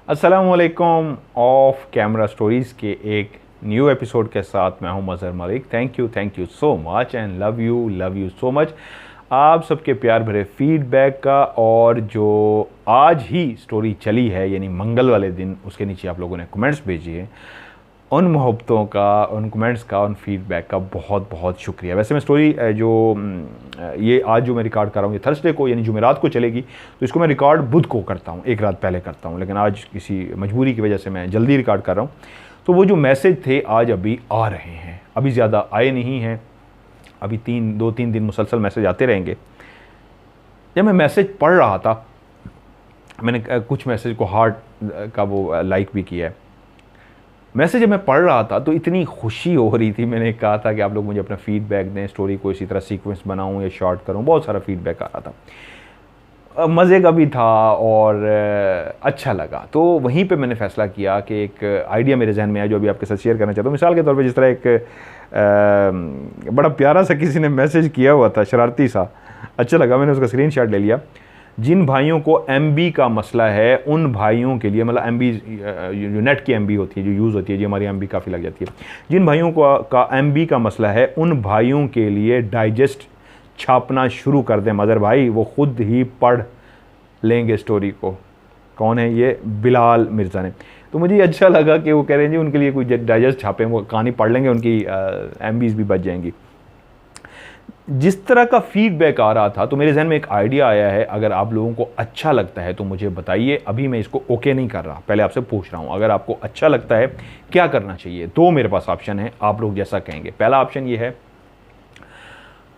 अस्सलामुअलैकुम of camera stories के एक न्यू एपिसोड के साथ मैं हूं Mazhar Malik. Thank you so much and love you so much आप सबके प्यार भरे फीडबैक का। और जो आज ही स्टोरी चली है यानी मंगल वाले दिन, उसके नीचे आप लोगों ने कमेंट्स भेजी है, उन मोहब्बतों का, उन कमेंट्स का, उन फीडबैक का बहुत बहुत शुक्रिया। वैसे मैं स्टोरी जो ये आज जो मैं रिकॉर्ड कर रहा हूँ ये थर्सडे को यानी जुमेरात को चलेगी, तो इसको मैं रिकॉर्ड बुध को करता हूँ, एक रात पहले करता हूँ, लेकिन आज किसी मजबूरी की वजह से मैं जल्दी रिकॉर्ड कर रहा हूँ। तो वो जो मैसेज थे आज अभी आ रहे हैं, अभी ज़्यादा आए नहीं हैं, अभी 2-3 दिन मुसलसल मैसेज आते रहेंगे। जब मैं मैसेज पढ़ रहा था, मैंने कुछ मैसेज को हार्ट का वो लाइक भी किया है। मैसेज जब मैं पढ़ रहा था तो इतनी खुशी हो रही थी, मैंने कहा था कि आप लोग मुझे अपना फीडबैक दें, स्टोरी को इसी तरह सीक्वेंस बनाऊं या शॉर्ट करूं। बहुत सारा फीडबैक आ रहा था, मज़े का भी था और अच्छा लगा। तो वहीं पे मैंने फ़ैसला किया कि एक आइडिया मेरे जहन में आया जो अभी आपके साथ शेयर करना चाहता हूँ। मिसाल के तौर पे जिस तरह एक बड़ा प्यारा सा किसी ने मैसेज किया हुआ था, शरारती सा, अच्छा लगा, मैंने उसका स्क्रीनशॉट ले लिया। जिन भाइयों को एमबी का मसला है उन भाइयों के लिए, मतलब एमबी जो नेट की एमबी होती है, जो यूज़ होती है, जी हमारी एमबी काफ़ी लग जाती है, जिन भाइयों का एमबी का मसला है उन भाइयों के लिए डाइजेस्ट छापना शुरू कर दें मदर भाई, वो खुद ही पढ़ लेंगे स्टोरी को। कौन है ये? बिलाल मिर्ज़ा ने। तो मुझे अच्छा लगा कि वो कह रहे हैं जी उनके लिए कोई डाइजेस्ट छापें, वो कहानी पढ़ लेंगे, उनकी एमबीज़ भी बच जाएंगी। जिस तरह का फीडबैक आ रहा था तो मेरे जहन में एक आइडिया आया है। अगर आप लोगों को अच्छा लगता है तो मुझे बताइए। अभी मैं इसको ओके नहीं कर रहा, पहले आपसे पूछ रहा हूं। अगर आपको अच्छा लगता है क्या करना चाहिए? दो मेरे पास ऑप्शन है, आप लोग जैसा कहेंगे। पहला ऑप्शन ये है,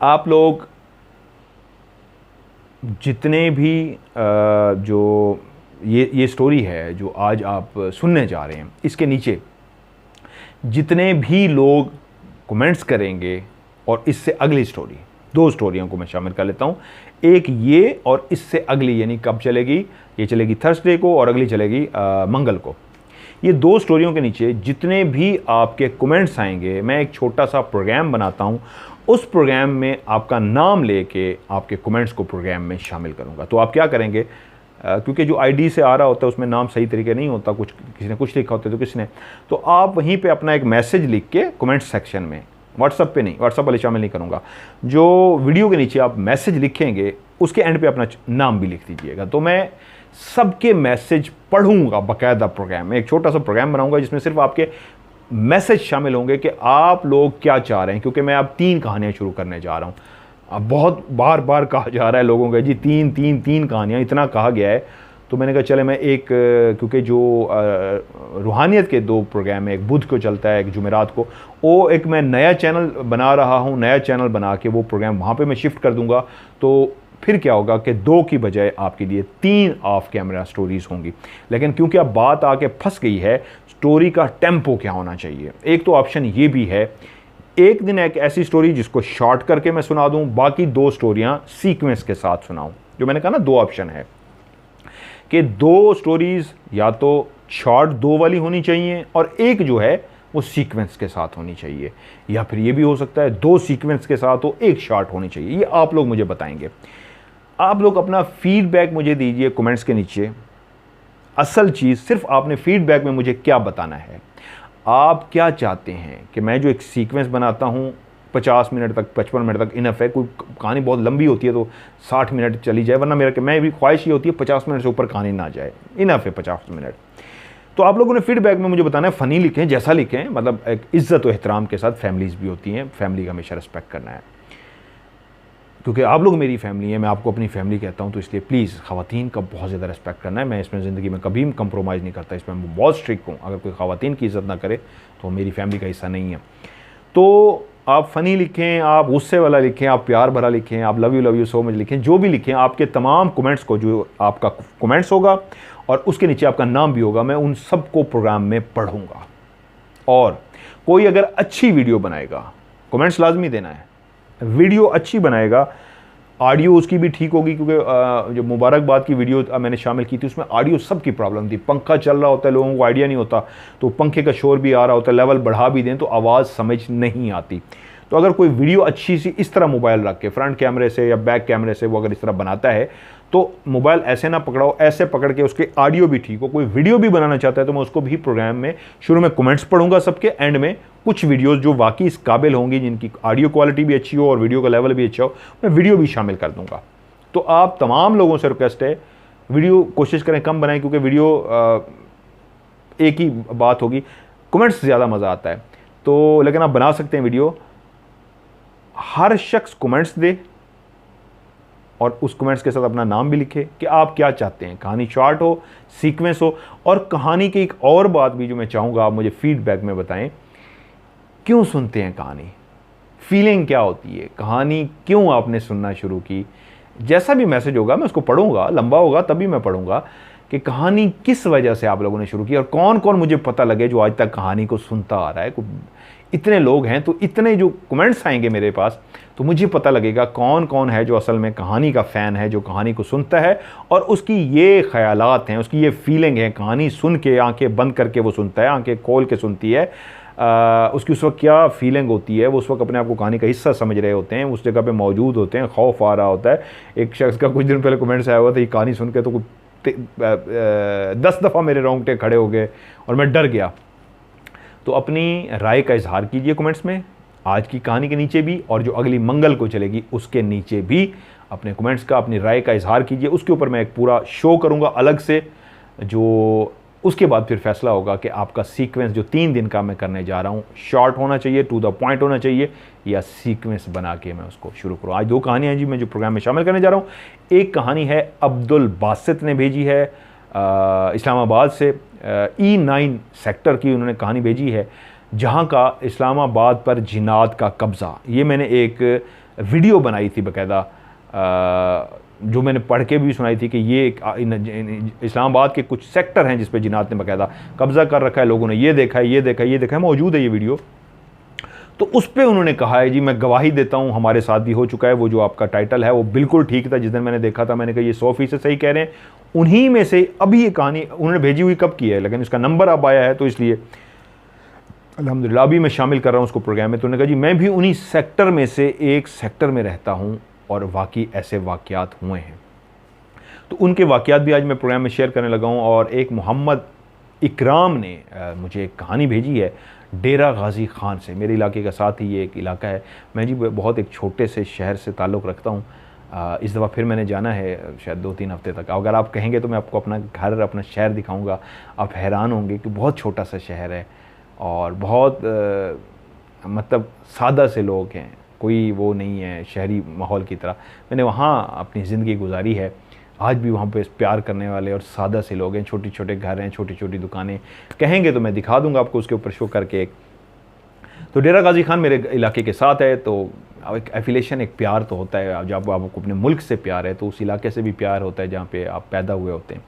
आप लोग जितने भी जो ये स्टोरी है जो आज आप सुनने जा रहे हैं, इसके नीचे जितने भी लोग कमेंट्स करेंगे और इससे अगली स्टोरी, दो स्टोरियों को मैं शामिल कर लेता हूँ, एक ये और इससे अगली, यानी कब चलेगी? ये चलेगी थर्सडे को और अगली चलेगी मंगल को। ये दो स्टोरियों के नीचे जितने भी आपके कमेंट्स आएंगे, मैं एक छोटा सा प्रोग्राम बनाता हूँ, उस प्रोग्राम में आपका नाम लेके आपके कमेंट्स को प्रोग्राम में शामिल करूँगा। तो आप क्या करेंगे, क्योंकि जो आईडी से आ रहा होता है उसमें नाम सही तरीके नहीं होता, कुछ किसी ने कुछ लिखा होता है तो किसी ने, तो आप वहीं पे अपना एक मैसेज लिख के कमेंट सेक्शन में, व्हाट्सअप पे नहीं, व्हाट्सअप वाले शामिल नहीं करूँगा, जो वीडियो के नीचे आप मैसेज लिखेंगे उसके एंड पे अपना नाम भी लिख दीजिएगा। तो मैं सबके मैसेज पढ़ूंगा बाकायदा प्रोग्राम में, एक छोटा सा प्रोग्राम बनाऊंगा जिसमें सिर्फ आपके मैसेज शामिल होंगे कि आप लोग क्या चाह रहे हैं। क्योंकि मैं अब 3 कहानियाँ शुरू करने जा रहा हूँ। अब बहुत बार बार कहा जा रहा है लोगों का, जी 3 कहानियाँ, इतना कहा गया है, तो मैंने कहा चले मैं एक, क्योंकि जो रूहानियत के 2 प्रोग्राम है, एक बुध को चलता है, एक जुमेरात को, वो एक मैं नया चैनल बना रहा हूँ, नया चैनल बना के वो प्रोग्राम वहाँ पे मैं शिफ्ट कर दूँगा। तो फिर क्या होगा कि 2 की बजाय आपके लिए 3 ऑफ कैमरा स्टोरीज़ होंगी। लेकिन क्योंकि अब बात आके फंस गई है, स्टोरी का टेम्पो क्या होना चाहिए, एक तो ऑप्शन ये भी है, एक दिन एक ऐसी स्टोरी जिसको शॉर्ट करके मैं सुना दूँ, बाकी 2 स्टोरियाँ सीक्वेंस के साथ सुनाऊँ। जो मैंने कहा ना, 2 ऑप्शन है कि 2 स्टोरीज़ या तो शॉर्ट 2 वाली होनी चाहिए और एक जो है वो सीक्वेंस के साथ होनी चाहिए, या फिर ये भी हो सकता है 2 सीक्वेंस के साथ हो, एक शॉर्ट होनी चाहिए। ये आप लोग मुझे बताएंगे। आप लोग अपना फीडबैक मुझे दीजिए कमेंट्स के नीचे। असल चीज़ सिर्फ आपने फीडबैक में मुझे क्या बताना है, आप क्या चाहते हैं कि मैं जो एक सीक्वेंस बनाता हूँ 50 मिनट तक, 55 मिनट तक इनफ है। कोई कहानी बहुत लंबी होती है तो 60 मिनट चली जाए, वरना मैं भी ख्वाहिश ये होती है 50 मिनट से ऊपर कहानी ना जाए, इनफ है 50 मिनट। तो आप लोगों ने फीडबैक में मुझे बताना है, फ़नी लिखें, जैसा लिखें, मतलब एक इज़्ज़त और एहतराम के साथ। फैमिलीज़ भी होती हैं, फैमिली का हमेशा रिस्पेक्ट करना है, क्योंकि आप लोग मेरी फैमिली है, मैं आपको अपनी फैमिली कहता हूँ, तो इसलिए प्लीज़ ख़वातीन का बहुत ज़्यादा रिस्पेक्ट करना है। मैं इसमें ज़िंदगी में कभी कंप्रोमाइज़ नहीं करता, इसमें मैं बहुत स्ट्रिक्ट हूँ। अगर कोई ख़वातीन की इज़्ज़त ना करे तो मेरी फैमिली का हिस्सा नहीं है। तो आप फ़नी लिखें, आप गुस्से वाला लिखें, आप प्यार भरा लिखें, आप लव यू सो मच लिखें, जो भी लिखें, आपके तमाम कमेंट्स को, जो आपका कमेंट्स होगा और उसके नीचे आपका नाम भी होगा, मैं उन सबको प्रोग्राम में पढ़ूँगा। और कोई अगर अच्छी वीडियो बनाएगा, कमेंट्स लाजमी देना है, वीडियो अच्छी बनाएगा, ऑडियो उसकी भी ठीक होगी, क्योंकि जो मुबारकबाद की वीडियो मैंने शामिल की थी उसमें ऑडियो सबकी प्रॉब्लम थी। पंखा चल रहा होता है, लोगों को आइडिया नहीं होता, तो पंखे का शोर भी आ रहा होता है, लेवल बढ़ा भी दें तो आवाज़ समझ नहीं आती। तो अगर कोई वीडियो अच्छी सी इस तरह मोबाइल रख के फ्रंट कैमरे से या बैक कैमरे से वो अगर इस तरह बनाता है, तो मोबाइल ऐसे ना पकड़ाओ, ऐसे पकड़ के उसके ऑडियो भी ठीक हो। कोई वीडियो भी बनाना चाहता है तो मैं उसको भी प्रोग्राम में शुरू में कमेंट्स पढ़ूंगा सबके, एंड में कुछ वीडियोस जो वाकई इस काबिल होंगी, जिनकी ऑडियो क्वालिटी भी अच्छी हो और वीडियो का लेवल भी अच्छा हो, मैं वीडियो भी शामिल कर दूंगा। तो आप तमाम लोगों से रिक्वेस्ट है, वीडियो कोशिश करें कम बनाएं, क्योंकि वीडियो एक ही बात होगी, कमेंट्स ज़्यादा मज़ा आता है। तो लेकिन आप बना सकते हैं वीडियो, हर शख्स कमेंट्स दे और उस कमेंट्स के साथ अपना नाम भी लिखे कि आप क्या चाहते हैं, कहानी शॉर्ट हो, सीक्वेंस हो। और कहानी की एक और बात भी जो मैं चाहूँगा आप मुझे फीडबैक में बताएं, क्यों सुनते हैं कहानी, फीलिंग क्या होती है, कहानी क्यों आपने सुनना शुरू की। जैसा भी मैसेज होगा मैं उसको पढ़ूंगा, लंबा होगा तभी मैं पढ़ूंगा कि कहानी किस वजह से आप लोगों ने शुरू की, और कौन कौन मुझे पता लगे जो आज तक कहानी को सुनता आ रहा है। इतने लोग हैं तो इतने जो कमेंट्स आएंगे मेरे पास, तो मुझे पता लगेगा कौन कौन है जो असल में कहानी का फ़ैन है, जो कहानी को सुनता है और उसकी ये ख्यालात हैं, उसकी ये फीलिंग है, कहानी सुन के आंखें बंद करके वो सुनता है, आंखें खोल के सुनती है, उसकी उस वक्त क्या फीलिंग होती है। वो उस वक्त अपने आप को कहानी का हिस्सा समझ रहे होते हैं, उस जगह पे मौजूद होते हैं, खौफ आ रहा होता है। एक शख्स का कुछ दिन पहले कमेंट्स आया हुआ था, ये कहानी सुन के तो 10 दफ़ा मेरे रोंगटे खड़े हो गए और मैं डर गया। तो अपनी राय का इजहार कीजिए कमेंट्स में, आज की कहानी के नीचे भी, और जो अगली मंगल को चलेगी उसके नीचे भी अपने कमेंट्स का, अपनी राय का इजहार कीजिए। उसके ऊपर मैं एक पूरा शो करूंगा अलग से, जो उसके बाद फिर फैसला होगा कि आपका सीक्वेंस जो 3 दिन का मैं करने जा रहा हूँ, शॉर्ट होना चाहिए, टू द पॉइंट होना चाहिए, या सीक्वेंस बना के मैं उसको शुरू करूँ। आज 2 कहानियाँ हैं जी मैं जो प्रोग्राम में शामिल करने जा रहा हूँ। एक कहानी है अब्दुल बासित ने भेजी है इस्लामाबाद से, E9 सेक्टर की उन्होंने कहानी भेजी है, जहाँ का इस्लामाबाद पर जिन्नात का कब्ज़ा। ये मैंने एक वीडियो बनाई थी बाकायदा, जो मैंने पढ़ के भी सुनाई थी कि ये इस्लामाबाद के कुछ सेक्टर हैं जिस पे जिन्नात ने बाकायदा कब्ज़ा कर रखा है, लोगों ने ये देखा है, ये देखा है, ये देखा है, मौजूद है ये वीडियो। तो उस पर उन्होंने कहा है जी मैं गवाही देता हूँ, हमारे साथ भी हो चुका है। वो जो आपका टाइटल है वो बिल्कुल ठीक था, जिस दिन मैंने देखा था मैंने कहा ये 100% सही कह रहे हैं। उन्हीं में से अभी ये कहानी उन्होंने भेजी हुई कब की है, लेकिन इसका नंबर अब आया है तो इसलिए अल्हम्दुलिल्लाह अभी मैं शामिल कर रहा हूँ उसको प्रोग्राम में। तो उन्होंने कहा जी मैं भी उन्हीं सेक्टर में से एक सेक्टर में रहता हूँ और वाकई ऐसे वाक़यात हुए हैं। तो उनके वाक़यात भी आज मैं प्रोग्राम में शेयर करने लगा हूँ। और एक मोहम्मद इकराम ने मुझे एक कहानी भेजी है डेरा गाज़ी ख़ान से, मेरे इलाके का साथ ही ये एक इलाका है। मैं जी बहुत एक छोटे से शहर से ताल्लुक़ रखता हूँ। इस दफ़ा फिर मैंने जाना है शायद 2-3 हफ़्ते तक। अगर आप कहेंगे तो मैं आपको अपना घर, अपना शहर दिखाऊंगा, आप हैरान होंगे कि बहुत छोटा सा शहर है और बहुत मतलब सादा से लोग हैं, कोई वो नहीं है शहरी माहौल की तरह। मैंने वहाँ अपनी ज़िंदगी गुजारी है। आज भी वहाँ पे प्यार करने वाले और सादा से लोग हैं, छोटे छोटे घर हैं, छोटी छोटी दुकानें। कहेंगे तो मैं दिखा दूंगा आपको उसके ऊपर शो करके एक। तो डेरा गाज़ी ख़ान मेरे इलाके के साथ है, तो एक एफिलेशन, एक प्यार तो होता है। जब आपको अपने मुल्क से प्यार है तो उस इलाके से भी प्यार होता है जहाँ पे आप पैदा हुए होते हैं।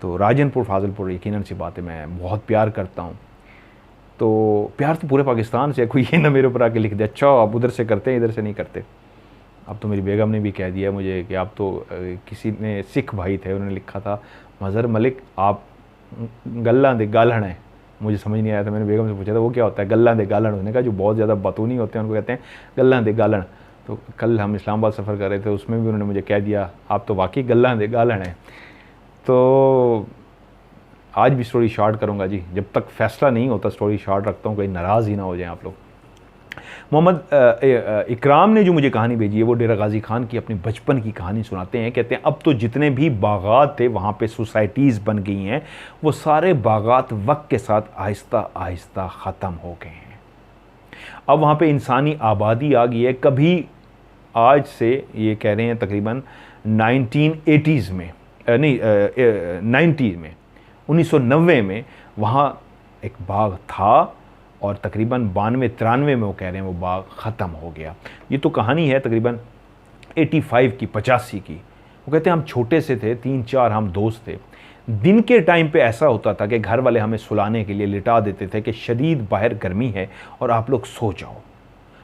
तो राजनपुर, फाजिलपुर यकीनन सी बात है, मैं बहुत प्यार करता हूँ। तो प्यार तो पूरे पाकिस्तान से है, कोई ये ना मेरे ऊपर आके लिख दे अच्छा आप उधर से करते हैं इधर से नहीं करते। अब तो मेरी बेगम ने भी कह दिया मुझे कि आप तो, किसी ने सिख भाई थे उन्होंने लिखा था मज़हर मलिक आप गल्ला दे गालण है। मुझे समझ नहीं आया था, मैंने बेगम से पूछा था वो क्या होता है गल्ला दे गालण। उसने कहा जो बहुत ज़्यादा बतूनी होते हैं उनको कहते हैं गल्ला दे गालण। तो कल हम इस्लामाबाद सफ़र कर रहे थे, उसमें भी उन्होंने मुझे कह दिया आप तो वाकई गल्ला दे गालण है। तो आज भी स्टोरी शॉर्ट करूँगा जी, जब तक फैसला नहीं होता स्टोरी शॉर्ट रखता हूँ, कहीं नाराज़ ही ना हो जाएं आप लोग। मोहम्मद इकराम ने जो मुझे कहानी भेजी है वो डेरा गाज़ी ख़ान की अपने बचपन की कहानी सुनाते हैं। कहते हैं अब तो जितने भी बागात थे वहाँ पे सोसाइटीज़ बन गई हैं, वो सारे बागात वक्त के साथ आहिस्ता आहिस्ता ख़त्म हो गए हैं। अब वहाँ पे इंसानी आबादी आ गई है। कभी आज से ये कह रहे हैं तकरीबन 1980s में, नहीं 90 में, 1990 में वहाँ एक बाग था और तकरीबन 92-93 में वो कह रहे हैं वो बाग ख़त्म हो गया। ये तो कहानी है तकरीबन 85 की, 85 की। वो कहते हैं हम छोटे से थे, 3-4 हम दोस्त थे। दिन के टाइम पे ऐसा होता था कि घर वाले हमें सुलाने के लिए लिटा देते थे कि शदीद बाहर गर्मी है और आप लोग सो जाओ।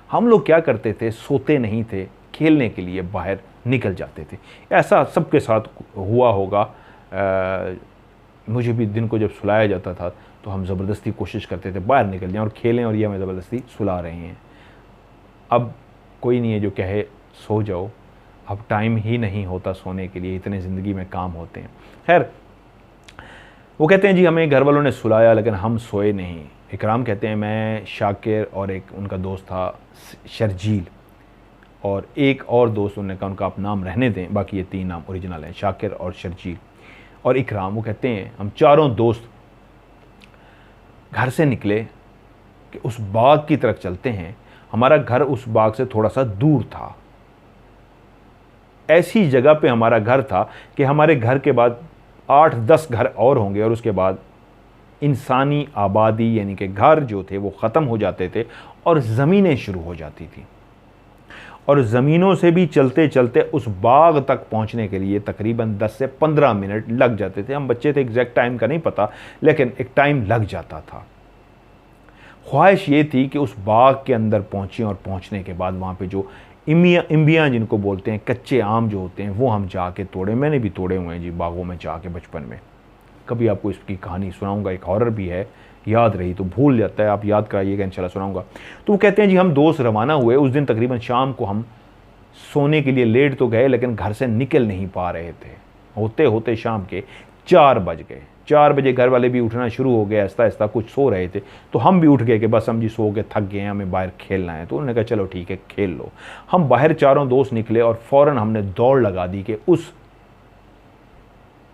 हम लोग क्या करते थे, सोते नहीं थे, खेलने के लिए बाहर निकल जाते थे। ऐसा सबके साथ हुआ होगा। मुझे भी दिन को जब सुलाया जाता था तो हम ज़बरदस्ती कोशिश करते थे बाहर निकल जाएं और खेलें, और ये हमें ज़बरदस्ती सुला रहे हैं। अब कोई नहीं है जो कहे सो जाओ, अब टाइम ही नहीं होता सोने के लिए, इतने ज़िंदगी में काम होते हैं। खैर, वो कहते हैं जी हमें घर वालों ने सुलाया लेकिन हम सोए नहीं। इकराम कहते हैं मैं, शाकिर और एक उनका दोस्त था शर्जील, और एक और दोस्त, उन्होंने कहा उनका आप नाम रहने दें, बाकी ये 3 नाम ओरिजिनल हैं, शाकिर और शर्जील और इकराम। वो कहते हैं हम चारों दोस्त घर से निकले कि उस बाग की तरफ चलते हैं। हमारा घर उस बाग से थोड़ा सा दूर था, ऐसी जगह पे हमारा घर था कि हमारे घर के बाद 8-10 घर और होंगे और उसके बाद इंसानी आबादी यानी कि घर जो थे वो ख़त्म हो जाते थे और ज़मीनें शुरू हो जाती थी। और ज़मीनों से भी चलते चलते उस बाग तक पहुंचने के लिए तकरीबन 10 से 15 मिनट लग जाते थे। हम बच्चे थे, एग्जैक्ट टाइम का नहीं पता, लेकिन एक टाइम लग जाता था। ख्वाहिश ये थी कि उस बाग के अंदर पहुँचें और पहुँचने के बाद वहाँ पे जो इम्बियाँ जिनको बोलते हैं, कच्चे आम जो होते हैं, वो हम जाके तोड़े। मैंने भी तोड़े हुए हैं जी बागों में जाके बचपन में। कभी आपको इसकी कहानी सुनाऊंगा, एक हॉरर भी है, याद रही तो भूल जाता है, आप याद कराइएगा, इंशाल्लाह सुनाऊंगा। तो वो कहते हैं जी हम दोस्त रवाना हुए। उस दिन तकरीबन शाम को हम सोने के लिए लेट तो गए लेकिन घर से निकल नहीं पा रहे थे। होते होते शाम के 4 बज गए। 4 बजे घर वाले भी उठना शुरू हो गए, आहिस्ता आहिस्ता कुछ सो रहे थे, तो हम भी उठ गए कि बस हम जी सो के थक गए हैं, हमें बाहर खेलना है। तो उन्होंने कहा चलो ठीक है खेल लो। हम बाहर चारों दोस्त निकले और फ़ौरन हमने दौड़ लगा दी कि उस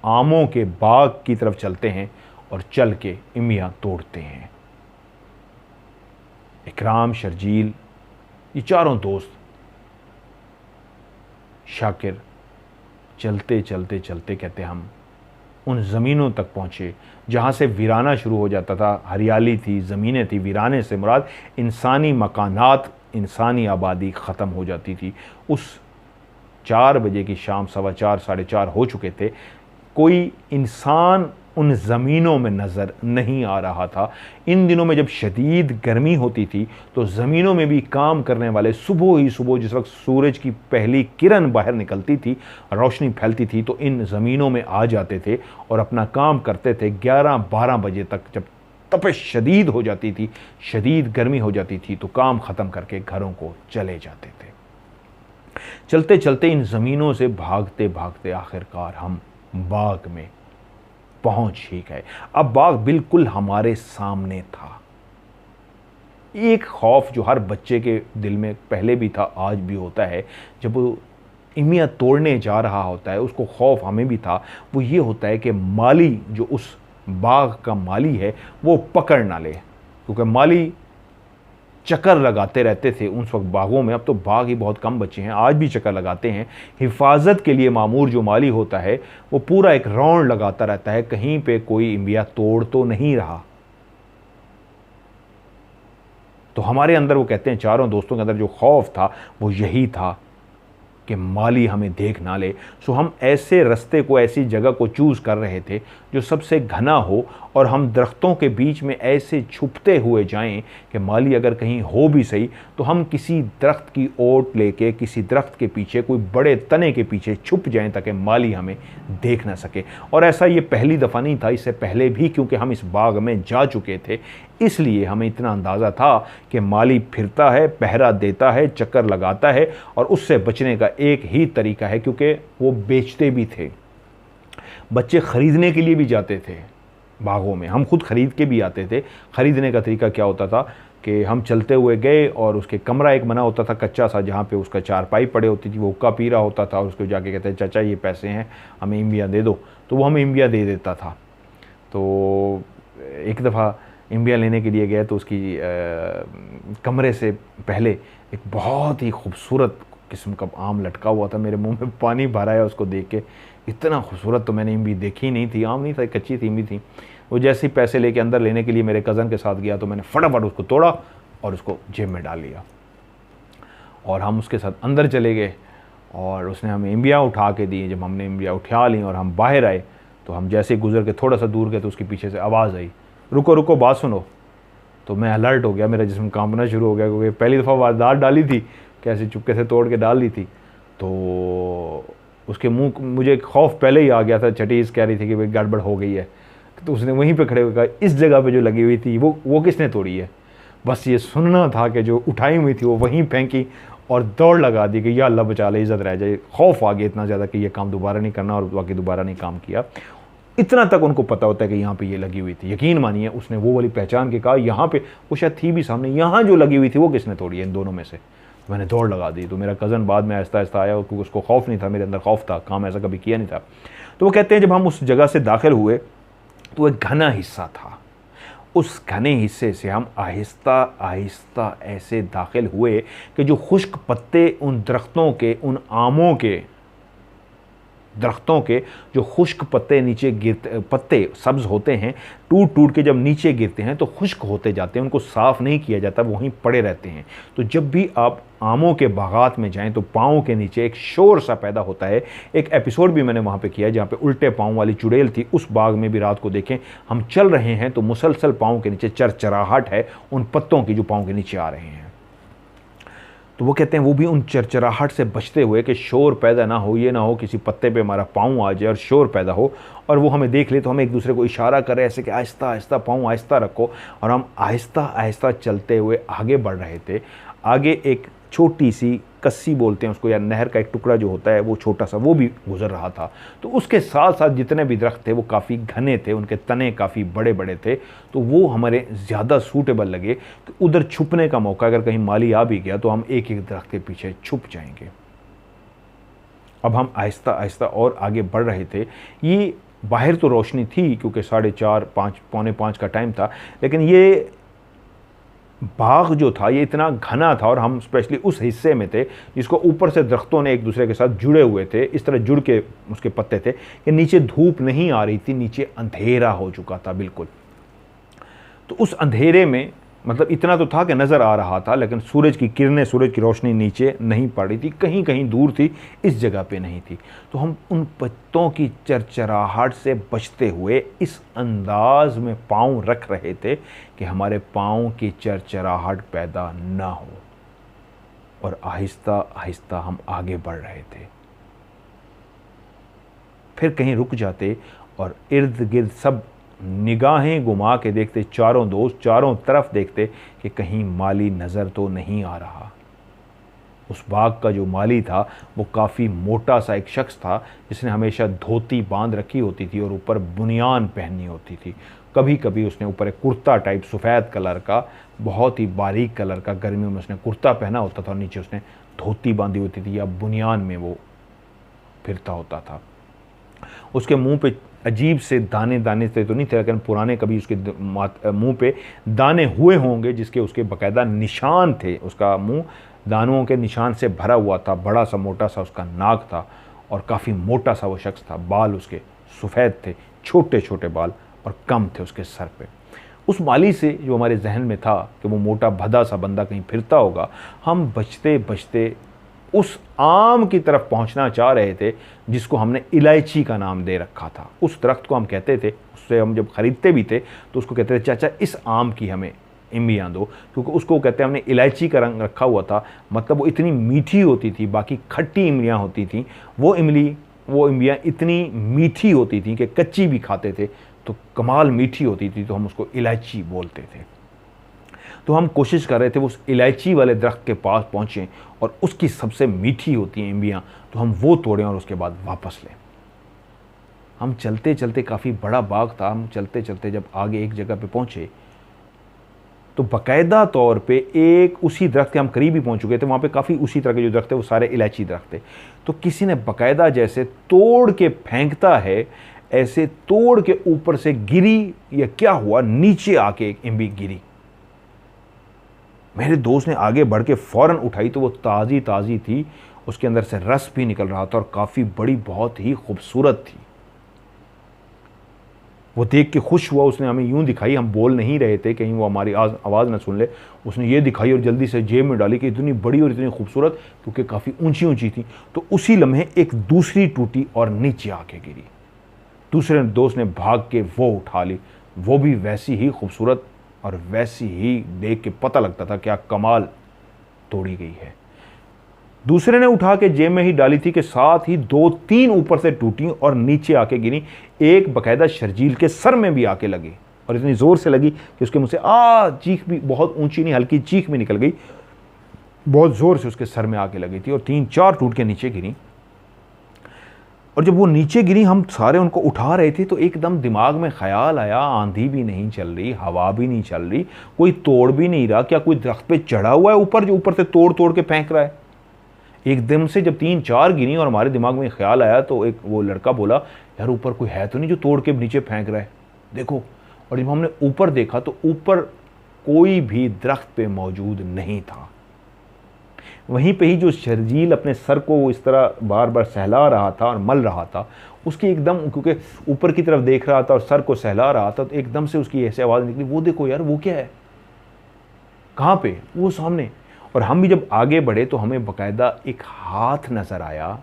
आमों के बाग की तरफ चलते हैं और चल के इमिया तोड़ते हैं। इकराम, शर्जील, ये चारों दोस्त, शाकिर, चलते चलते चलते कहते हम उन ज़मीनों तक पहुँचे जहाँ से वीराना शुरू हो जाता था। हरियाली थी, ज़मीनें थी, वीराने से मुराद इंसानी मकानात, इंसानी आबादी ख़त्म हो जाती थी। उस 4 बजे की शाम, 4:15 साढ़े 4 हो चुके थे। कोई इंसान उन ज़मीनों में नज़र नहीं आ रहा था। इन दिनों में जब शदीद गर्मी होती थी तो ज़मीनों में भी काम करने वाले सुबह ही सुबह, जिस वक्त सूरज की पहली किरण बाहर निकलती थी, रोशनी फैलती थी, तो इन ज़मीनों में आ जाते थे और अपना काम करते थे 11-12 बजे तक। जब तपिश शदीद हो जाती थी, शदीद गर्मी हो जाती थी, तो काम ख़त्म करके घरों को चले जाते थे। चलते चलते इन ज़मीनों से भागते भागते आखिरकार हम बाग में पहुंच ही गए। अब बाग बिल्कुल हमारे सामने था। एक खौफ जो हर बच्चे के दिल में पहले भी था, आज भी होता है, जब वो इमिया तोड़ने जा रहा होता है, उसको खौफ हमें भी था। वो ये होता है कि माली जो उस बाग का माली है वो पकड़ ना ले, क्योंकि माली चक्कर लगाते रहते थे उस वक्त बागों में। अब तो बाग ही बहुत कम बचे हैं, आज भी चक्कर लगाते हैं। हिफाजत के लिए मामूर जो माली होता है वो पूरा एक राउंड लगाता रहता है, कहीं पे कोई इम्बिया तोड़ तो नहीं रहा। तो हमारे अंदर, वो कहते हैं चारों दोस्तों के अंदर जो खौफ था वो यही था कि माली हमें देख ना ले। सो हम ऐसे रास्ते को, ऐसी जगह को चूज़ कर रहे थे जो सबसे घना हो और हम दरख्तों के बीच में ऐसे छुपते हुए जाएं कि माली अगर कहीं हो भी सही तो हम किसी दरख्त की ओट लेके किसी दरख्त के पीछे, कोई बड़े तने के पीछे छुप जाएं ताकि माली हमें देख ना सके। और ऐसा ये पहली दफ़ा नहीं था, इससे पहले भी क्योंकि हम इस बाग में जा चुके थे, इसलिए हमें इतना अंदाज़ा था कि माली फिरता है, पहरा देता है, चक्कर लगाता है, और उससे बचने का एक ही तरीका है, क्योंकि वो बेचते भी थे। बच्चे ख़रीदने के लिए भी जाते थे बागों में, हम खुद ख़रीद के भी आते थे। ख़रीदने का तरीका क्या होता था कि हम चलते हुए गए और उसके कमरा एक बना होता था कच्चा सा, जहाँ पे उसका चारपाई पड़े होती थी, वो हुक्का पी रहा होता था, और उसको जाके कहते हैं चाचा ये पैसे हैं, हमें इम्बिया दे दो, तो वो हमें इम्बिया दे देता था। तो एक दफ़ा इम्बिया लेने के लिए गए तो उसकी कमरे से पहले एक बहुत ही खूबसूरत किस्म का आम लटका हुआ था। मेरे मुंह में पानी भरा है उसको देख के, इतना खूबसूरत तो मैंने इम्बी देखी नहीं थी। आम नहीं था, कच्ची थी, इम्बी थी। वो जैसे ही पैसे लेके अंदर लेने के लिए मेरे कज़न के साथ गया तो मैंने फटाफट उसको तोड़ा और उसको जेब में डाल लिया, और हम उसके साथ अंदर चले गए और उसने हमें इम्बिया उठा के दी। जब हमने इम्बिया उठा ली और हम बाहर आए तो हम जैसे ही गुजर के थोड़ा सा दूर गए तो उसके पीछे से आवाज़ आई, रुको रुको बात सुनो। तो मैं अलर्ट हो गया, मेरा जिस्म कांपना शुरू हो गया, क्योंकि पहली दफ़ा वारदात डाली थी, कैसे चुपके से तोड़ के डाल दी थी। तो उसके मुंह, मुझे खौफ पहले ही आ गया था, छटीस कह रही थी कि भाई गड़बड़ हो गई है। तो उसने वहीं पे खड़े होकर कहा, इस जगह पे जो लगी हुई थी वो किसने तोड़ी है? बस ये सुनना था कि जो उठाई हुई थी वो वहीं फेंकी और दौड़ लगा दी कि या अल्लाह बचा ले, इज़्ज़त रह जाए। खौफ आ गया इतना ज़्यादा कि ये काम दोबारा नहीं करना, और बाकी दोबारा नहीं काम किया। इतना तक उनको पता होता है कि यहाँ पे ये लगी हुई थी। यकीन मानिए उसने वो वाली पहचान के कहा यहाँ पे वो शायद थी भी सामने, यहाँ जो लगी हुई थी वो किसने तोड़ी है इन दोनों में से। मैंने दौड़ लगा दी। तो मेरा कज़न बाद में आहिस्ता आहिस्ता आया, क्योंकि उसको खौफ नहीं था, मेरे अंदर खौफ था, काम ऐसा कभी किया नहीं था। तो वो कहते हैं जब हम उस जगह से दाखिल हुए तो एक घना हिस्सा था। उस घने हिस्से से हम आहिस्ता आहिस्ता ऐसे दाखिल हुए कि जो खुश्क पत्ते उन दरख्तों के, उन आमों के दरख्तों के जो खुश्क पत्ते नीचे गिरते, पत्ते सब्ज़ होते हैं, टूट टूट के जब नीचे गिरते हैं तो खुश्क होते जाते हैं, उनको साफ़ नहीं किया जाता, वहीं पड़े रहते हैं। तो जब भी आप आमों के बागात में जाएं तो पाँव के नीचे एक शोर सा पैदा होता है। एक एपिसोड भी मैंने वहाँ पे किया जहाँ पे उल्टे पाँव वाली चुड़ैल थी। उस बाग में भी रात को देखें, हम चल रहे हैं तो मुसलसल पाँव के नीचे चरचराहट है उन पत्तों की जो पाँव के नीचे आ रहे हैं। तो वो कहते हैं वो भी उन चरचराहट से बचते हुए कि शोर पैदा ना हो, ये ना हो किसी पत्ते पे हमारा पाँव आ जाए और शोर पैदा हो और वो हमें देख ले तो हम एक दूसरे को इशारा करें ऐसे कि आहिस्ता आहिस्ता पाँव आहिस्ता रखो। और हम आहिस्ता आहिस्ता चलते हुए आगे बढ़ रहे थे। आगे एक छोटी सी कस्सी बोलते हैं उसको, या नहर का एक टुकड़ा जो होता है वो छोटा सा, वो भी गुजर रहा था। तो उसके साथ साथ जितने भी दरख्त थे वो काफ़ी घने थे, उनके तने काफ़ी बड़े बड़े थे। तो वो हमारे ज़्यादा सूटेबल लगे कि उधर छुपने का मौका, अगर कहीं माली आ भी गया तो हम एक एक दरख्त के पीछे छुप जाएंगे। अब हम आहिस्ता आहिस्ता और आगे बढ़ रहे थे। ये बाहर तो रोशनी थी क्योंकि 4:30 5 पौने 5 का टाइम था, लेकिन ये बाग जो था ये इतना घना था और हम स्पेशली उस हिस्से में थे जिसको ऊपर से दरख्तों ने एक दूसरे के साथ जुड़े हुए थे, इस तरह जुड़ के उसके पत्ते थे कि नीचे धूप नहीं आ रही थी, नीचे अंधेरा हो चुका था बिल्कुल। तो उस अंधेरे में मतलब इतना तो था कि नज़र आ रहा था, लेकिन सूरज की किरणें, सूरज की रोशनी नीचे नहीं पड़ रही थी, कहीं कहीं दूर थी, इस जगह पे नहीं थी। तो हम उन पत्तों की चरचराहट से बचते हुए इस अंदाज में पाँव रख रहे थे कि हमारे पाँव की चरचराहट पैदा ना हो, और आहिस्ता आहिस्ता हम आगे बढ़ रहे थे। फिर कहीं रुक जाते और इर्द गिर्द सब निगाहें घुमा के देखते, चारों दोस्त चारों तरफ देखते कि कहीं माली नज़र तो नहीं आ रहा। उस बाग का जो माली था वो काफ़ी मोटा सा एक शख्स था जिसने हमेशा धोती बांध रखी होती थी और ऊपर बुनियान पहननी होती थी। कभी कभी उसने ऊपर एक कुर्ता टाइप सफ़ेद कलर का, बहुत ही बारीक कलर का, गर्मियों में उसने कुर्ता पहना होता था और नीचे उसने धोती बांधी होती थी या बुनियान में वो फिरता होता था। उसके मुंह पे अजीब से दाने दाने से तो नहीं थे, लेकिन पुराने कभी उसके मुंह पे दाने हुए होंगे जिसके उसके बाकायदा निशान थे। उसका मुंह दानों के निशान से भरा हुआ था, बड़ा सा मोटा सा उसका नाक था और काफ़ी मोटा सा वो शख्स था। बाल उसके सफ़ेद थे, छोटे छोटे बाल, और कम थे उसके सर पे। उस माली से जो हमारे जहन में था कि वो मोटा भदा सा बंदा कहीं फिरता होगा, हम बचते बचते उस आम की तरफ पहुंचना चाह रहे थे जिसको हमने इलायची का नाम दे रखा था। उस दरख्त को हम कहते थे, उससे हम जब ख़रीदते भी थे तो उसको कहते थे चाचा इस आम की हमें इमलियाँ दो, क्योंकि उसको कहते हैं हमने इलायची का रंग रखा हुआ था। मतलब वो इतनी मीठी होती थी, बाकी खट्टी इमलियाँ होती थी, वो इमलियाँ इतनी मीठी होती थी कि कच्ची भी खाते थे तो कमाल मीठी होती थी, तो हम उसको इलायची बोलते थे। तो हम कोशिश कर रहे थे वो उस इलायची वाले दरख्त के पास पहुँचें और उसकी सबसे मीठी होती हैं इमलियाँ, तो हम वो तोड़ें और उसके बाद वापस लें। हम चलते चलते, काफ़ी बड़ा बाग था, हम चलते चलते जब आगे एक जगह पे पहुँचे तो बाकायदा तौर पे एक उसी दरख्त के हम करीब ही पहुँच चुके थे, वहाँ पे काफ़ी उसी तरह के जो दरख्त थे वो सारे इलायची दरख्त थे। तो किसी ने बाकायदा जैसे तोड़ के फेंकता है, ऐसे तोड़ के ऊपर से गिरी या क्या हुआ, नीचे आके एक इमली गिरी। मेरे दोस्त ने आगे बढ़ के फ़ौरन उठाई तो वो ताज़ी ताज़ी थी, उसके अंदर से रस भी निकल रहा था और काफ़ी बड़ी, बहुत ही खूबसूरत थी। वो देख के खुश हुआ, उसने हमें यूँ दिखाई, हम बोल नहीं रहे थे कहीं वो हमारी आवाज़ ना सुन ले। उसने ये दिखाई और जल्दी से जेब में डाली कि इतनी बड़ी और इतनी खूबसूरत, क्योंकि काफ़ी ऊंची ऊंची थी। तो उसी लम्हे एक दूसरी टूटी और नीचे आके गिरी। दूसरे दोस्त ने भाग के वो उठा ली, वो भी वैसी ही खूबसूरत और वैसी ही देख के पता लगता था क्या कमाल तोड़ी गई है। दूसरे ने उठा के जेब में ही डाली थी कि साथ ही 2-3 ऊपर से टूटी और नीचे आके गिरी। एक बाकायदा शर्जील के सर में भी आके लगी। और इतनी ज़ोर से लगी कि उसके मुँह से चीख भी, बहुत ऊंची नहीं, हल्की चीख भी निकल गई, बहुत ज़ोर से उसके सर में आके लगी थी और 3-4 टूट के नीचे गिरी। और जब वो नीचे गिरी, हम सारे उनको उठा रहे थे, तो एकदम दिमाग में ख्याल आया, आंधी भी नहीं चल रही, हवा भी नहीं चल रही, कोई तोड़ भी नहीं रहा, क्या कोई दरख्त पे चढ़ा हुआ है ऊपर जो ऊपर से तोड़ तोड़ के फेंक रहा है। एकदम से जब 3-4 गिरी और हमारे दिमाग में ख्याल आया, तो एक वो लड़का बोला, यार ऊपर कोई है तो नहीं जो तोड़ के नीचे फेंक रहा है, देखो। और जब हमने ऊपर देखा तो ऊपर कोई भी दरख्त पे मौजूद नहीं था। वहीं पे ही जो शर्जील अपने सर को इस तरह बार बार सहला रहा था और मल रहा था, उसकी एकदम, क्योंकि ऊपर की तरफ देख रहा था और सर को सहला रहा था, तो एकदम से उसकी ऐसी आवाज़ निकली, वो देखो यार, वो क्या है, कहाँ पे, वो सामने। और हम भी जब आगे बढ़े तो हमें बाकायदा एक हाथ नज़र आया,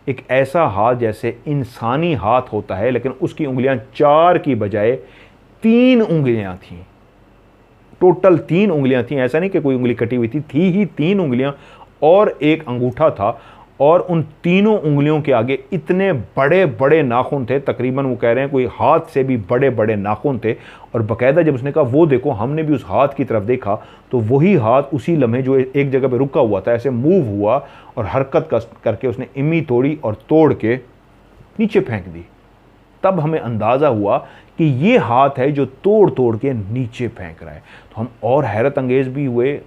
एक ऐसा हाथ जैसे इंसानी हाथ होता है, लेकिन उसकी उंगलियां 4 की बजाय 3 उंगलियां थीं। टोटल 3 उंगलियां थीं, ऐसा नहीं कि कोई उंगली कटी हुई थी ही 3 उंगलियां और एक अंगूठा था। और उन तीनों उंगलियों के आगे इतने बड़े बड़े नाखून थे, तकरीबन वो कह रहे हैं कोई हाथ से भी बड़े बड़े नाखून थे। और बाकायदा जब उसने कहा वो देखो, हमने भी उस हाथ की तरफ देखा, तो वही हाथ उसी लम्हे जो एक जगह पे रुका हुआ था, ऐसे मूव हुआ और हरकत करके उसने इम्मी तोड़ी और तोड़ के नीचे फेंक दी। तब हमें अंदाज़ा हुआ कि ये हाथ है जो तोड़ तोड़ के नीचे फेंक रहा है। तो हम और हैरत अंगेज़ भी हुए,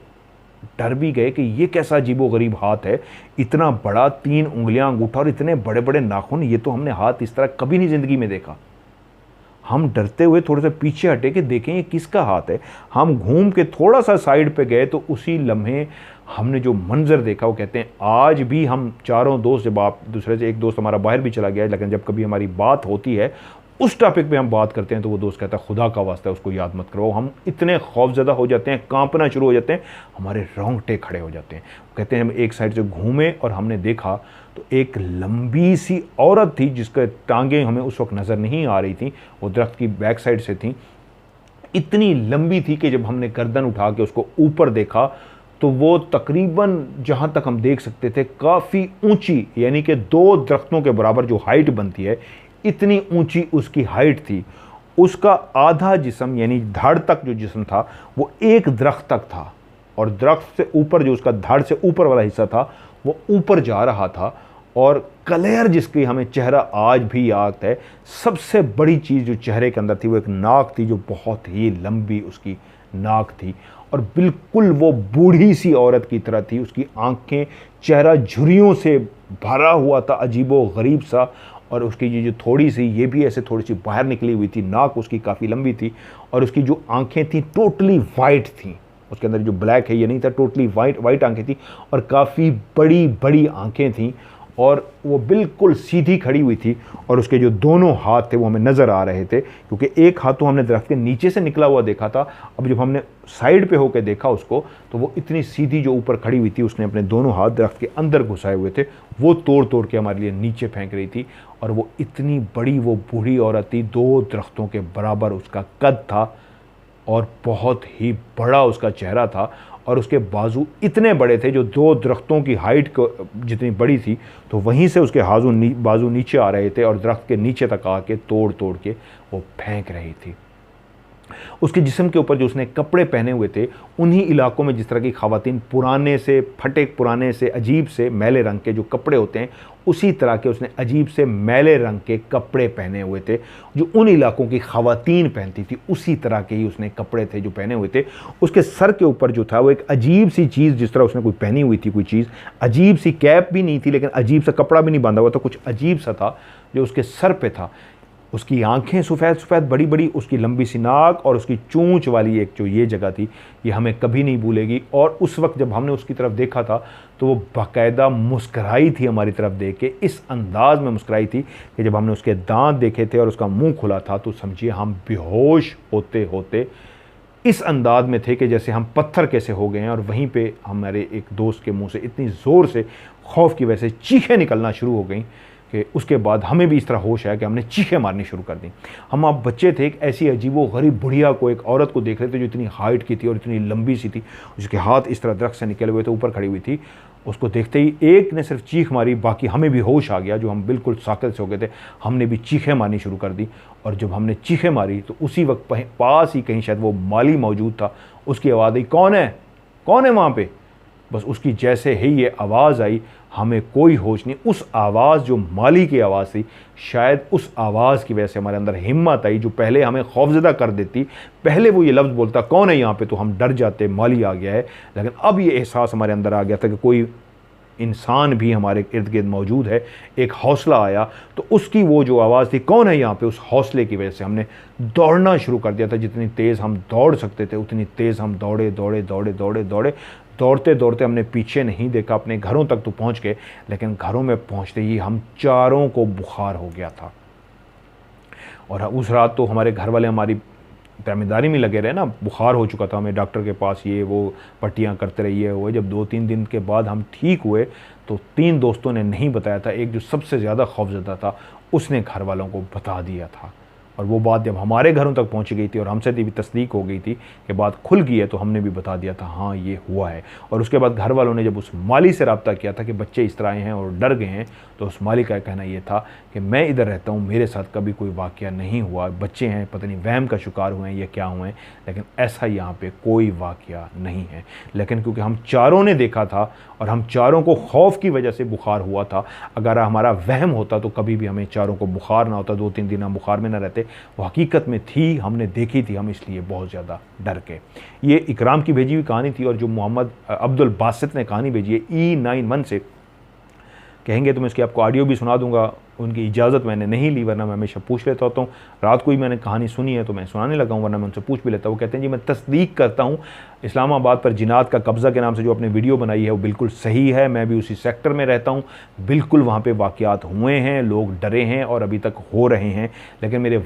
डर भी गए कि ये कैसा अजीबोगरीब हाथ है, इतना बड़ा, 3 उंगलियां, अंगूठा और इतने बड़े बड़े नाखून, ये तो हमने हाथ इस तरह कभी नहीं ज़िंदगी में देखा। हम डरते हुए थोड़े से पीछे हटे कि देखें ये किसका हाथ है। हम घूम के थोड़ा सा साइड पे गए तो उसी लम्हे हमने जो मंजर देखा, वो कहते हैं आज भी हम चारों दोस्त, जब आप दूसरे से, एक दोस्त हमारा बाहर भी चला गया है, लेकिन जब कभी हमारी बात होती है उस टॉपिक पे हम बात करते हैं, तो वो दोस्त कहता है खुदा का वास्ता है उसको याद मत करो। हम इतने खौफजदा हो जाते हैं, कांपना शुरू हो जाते हैं, हमारे रोंगटे खड़े हो जाते हैं। कहते हैं हम एक साइड से घूमे और हमने देखा तो एक लंबी सी औरत थी, जिसके टांगें हमें उस वक्त नज़र नहीं आ रही थी, वो दरख्त की बैक साइड से थी, इतनी लंबी थी कि जब हमने गर्दन उठा के उसको ऊपर देखा तो वो तकरीबन, जहाँ तक हम देख सकते थे, काफ़ी ऊंची, यानी कि 2 दरख्तों के बराबर जो हाइट बनती है, इतनी ऊंची उसकी हाइट थी। उसका आधा जिस्म, यानी धड़ तक जो जिस्म था, वो एक दरख्त तक था, और दरख्त से ऊपर जो उसका धड़ से ऊपर वाला हिस्सा था वो ऊपर जा रहा था। और क्लियर जिसकी हमें चेहरा आज भी याद है, सबसे बड़ी चीज़ जो चेहरे के अंदर थी वो एक नाक थी, जो बहुत ही लंबी उसकी नाक थी, और बिल्कुल वो बूढ़ी सी औरत की तरह थी। उसकी आंखें, चेहरा झुर्रियों से भरा हुआ था, अजीबो गरीब सा। और उसकी ये जो थोड़ी सी, ये भी ऐसे थोड़ी सी बाहर निकली हुई थी, नाक उसकी काफ़ी लंबी थी, और उसकी जो आंखें थी टोटली वाइट थी, उसके अंदर जो ब्लैक है ये नहीं था, टोटली वाइट आंखें थी, और काफ़ी बड़ी बड़ी आंखें थीं, और वो बिल्कुल सीधी खड़ी हुई थी। और उसके जो दोनों हाथ थे वो हमें नज़र आ रहे थे, क्योंकि एक हाथ तो हमने दरख्त के नीचे से निकला हुआ देखा था, अब जब हमने साइड पे होकर देखा उसको, तो वो इतनी सीधी जो ऊपर खड़ी हुई थी, उसने अपने दोनों हाथ दरख्त के अंदर घुसाए हुए थे, वो तोड़ तोड़ के हमारे लिए नीचे फेंक रही थी। और वो इतनी बड़ी, वो बूढ़ी औरत थी, 2 दरख्तों के बराबर उसका कद था, और बहुत ही बड़ा उसका चेहरा था, और उसके बाजू इतने बड़े थे, जो 2 दरख्तों की हाइट को जितनी बड़ी थी, तो वहीं से उसके बाजू नीचे आ रहे थे, और दरख्त के नीचे तक आके तोड़ तोड़ के वो फेंक रही थी। उसके जिस्म के ऊपर जो उसने कपड़े पहने हुए थे, उन्हीं इलाकों में जिस तरह की ख़वातीन पुराने से, फटे पुराने से, अजीब से मैले रंग के जो कपड़े होते हैं, उसी तरह के उसने अजीब से मैले रंग के कपड़े पहने हुए थे, जो उन इलाकों की ख़वातीन पहनती थी, उसी तरह के ही उसने कपड़े थे जो पहने हुए थे। उसके सर के ऊपर जो था वो एक अजीब सी चीज़, जिस तरह उसने कोई पहनी हुई थी, कोई चीज़ अजीब सी, कैप भी नहीं थी, लेकिन अजीब सा कपड़ा भी नहीं बांधा हुआ था, कुछ अजीब सा था जो उसके सर पे था। उसकी आंखें सफ़ेद सफ़ेद बड़ी बड़ी, उसकी लंबी सी नाक, और उसकी चोंच वाली एक जो ये जगह थी, ये हमें कभी नहीं भूलेगी। और उस वक्त जब हमने उसकी तरफ देखा था तो वो बाकायदा मुस्कराई थी हमारी तरफ देख के, इस अंदाज में मुस्कराई थी कि जब हमने उसके दांत देखे थे और उसका मुंह खुला था, तो समझिए हम बेहोश होते होते इस अंदाज में थे कि जैसे हम पत्थर कैसे हो गए हैं। और वहीं पे हमारे एक दोस्त के मुंह से इतनी ज़ोर से खौफ की वजह से चीखें निकलना शुरू हो गई कि उसके बाद हमें भी इस तरह होश आया कि हमने चीखें मारनी शुरू कर दी। हम आप बच्चे थे, एक ऐसी अजीबो गरीब बुढ़िया को, एक औरत को देख रहे थे जो इतनी हाइट की थी और इतनी लंबी सी थी, उसके हाथ इस तरह दरख्त से निकले हुए थे, ऊपर खड़ी हुई थी। उसको देखते ही एक ने सिर्फ चीख मारी, बाकी हमें भी होश आ गया, जो हम बिल्कुल साकित से हो गए थे, हमने भी चीखें मारनी शुरू कर दी। और जब हमने चीखें मारी तो उसी वक्त पास ही कहीं शायद वो माली मौजूद था, उसकी आवाज़ आई, कौन है, कौन है वहाँ पे। बस उसकी जैसे ही ये आवाज़ आई, हमें कोई होश नहीं। उस आवाज़ जो माली की आवाज़ थी, शायद उस आवाज़ की वजह से हमारे अंदर हिम्मत आई, जो पहले हमें खौफजदा कर देती। पहले वो ये लफ्ज़ बोलता, कौन है यहाँ पे, तो हम डर जाते, माली आ गया है। लेकिन अब ये एहसास हमारे अंदर आ गया था कि कोई इंसान भी हमारे इर्द गिर्द मौजूद है। एक हौसला आया, तो उसकी वो जो आवाज़ थी, कौन है यहाँ पे, उस हौसले की वजह से हमने दौड़ना शुरू कर दिया था। जितनी तेज़ हम दौड़ सकते थे उतनी तेज़ हम दौड़े दौड़े दौड़े दौड़े दौड़े दौड़ते दौड़ते हमने पीछे नहीं देखा, अपने घरों तक तो पहुँच गए। लेकिन घरों में पहुँचते ही हम चारों को बुखार हो गया था। और उस रात तो हमारे घर वाले हमारी तामीरदारी में लगे रहे ना, बुखार हो चुका था हमें, डॉक्टर के पास ये वो पट्टियाँ करते रहिए हुए। जब 2-3 दिन के बाद हम ठीक हुए तो 3 दोस्तों ने नहीं बताया था। एक जो सबसे ज़्यादा खौफज़दा था उसने घर वालों को बता दिया था। और वो बात जब हमारे घरों तक पहुंच गई थी और हमसे भी तस्दीक हो गई थी कि बात खुल गई है, तो हमने भी बता दिया था, हाँ ये हुआ है। और उसके बाद घर वालों ने जब उस माली से रब्ता किया था कि बच्चे इस तरह आए हैं और डर गए हैं, तो उस माली का कहना ये था कि मैं इधर रहता हूँ, मेरे साथ कभी कोई वाक़या नहीं हुआ, बच्चे हैं पता नहीं वहम का शिकार हुए हैं या क्या हुए हैं, लेकिन ऐसा यहाँ पे कोई वाक़या नहीं है। लेकिन क्योंकि हम चारों ने देखा था और हम चारों को खौफ की वजह से बुखार हुआ था, अगर हमारा वहम होता तो कभी भी हमें चारों को बुखार ना होता, 2-3 दिन हम बुखार में ना रहते। वो हकीकत में थी, हमने देखी थी, हम इसलिए बहुत ज़्यादा डर के। ये इकराम की भेजी हुई कहानी थी। और जो मोहम्मद अब्दुल बासित ने कहानी भेजी है E91 से, कहेंगे तो मैं इसकी आपको ऑडियो भी सुना दूंगा। उनकी इजाज़त मैंने नहीं ली, वरना मैं हमेशा पूछ लेता होता हूँ। रात को ही मैंने कहानी सुनी है तो मैं सुनाने लगा हूँ, वरना मैं उनसे पूछ भी लेता हूँ। वो कहते हैं जी मैं तस्दीक करता हूँ, इस्लामाबाद पर जिनात का कब्ज़ा के नाम से जो आपने वीडियो बनाई है वो बिल्कुल सही है। मैं भी उसी सेक्टर में रहता हूँ, बिल्कुल वहाँ पर वाक़यात हुए हैं, लोग डरे हैं और अभी तक हो रहे हैं। लेकिन मेरे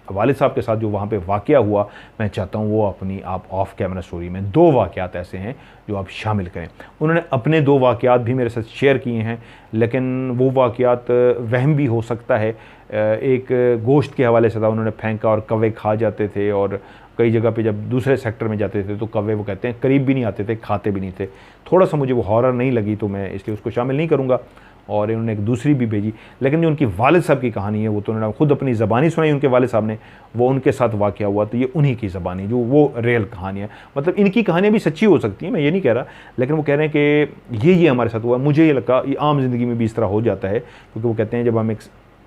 वालिद साहब के साथ जो वहाँ पे वाक़या हुआ, मैं चाहता हूँ वो अपनी आप ऑफ कैमरा स्टोरी में 2 वाक़यात ऐसे हैं जो आप शामिल करें। उन्होंने अपने 2 वाक़यात भी मेरे साथ शेयर किए हैं, लेकिन वो वाक़यात वहम भी हो सकता है। एक गोश्त के हवाले से था, उन्होंने फेंका और कौवे खा जाते थे, और कई जगह पे जब दूसरे सेक्टर में जाते थे तो कौवे, वो कहते हैं, करीब भी नहीं आते थे, खाते भी नहीं थे। थोड़ा सा मुझे वो हॉरर नहीं लगी तो मैं इसलिए उसको शामिल नहीं करूँगा। और इन्होंने एक दूसरी भी भेजी, लेकिन जो उनकी वालिद साहब की कहानी है वो तो उन्होंने खुद अपनी ज़बानी सुनाई, उनके वालिद साहब ने, वो उनके साथ वाक़या हुआ, तो ये उन्हीं की ज़बानी, जो वो रियल कहानी है। मतलब इनकी कहानियाँ भी सच्ची हो सकती हैं, मैं ये नहीं कह रहा, लेकिन वो कह रहे हैं कि ये हमारे साथ हुआ। मुझे ये लगा ये आम ज़िंदगी में भी इस तरह हो जाता है, क्योंकि वो कहते हैं जब हम एक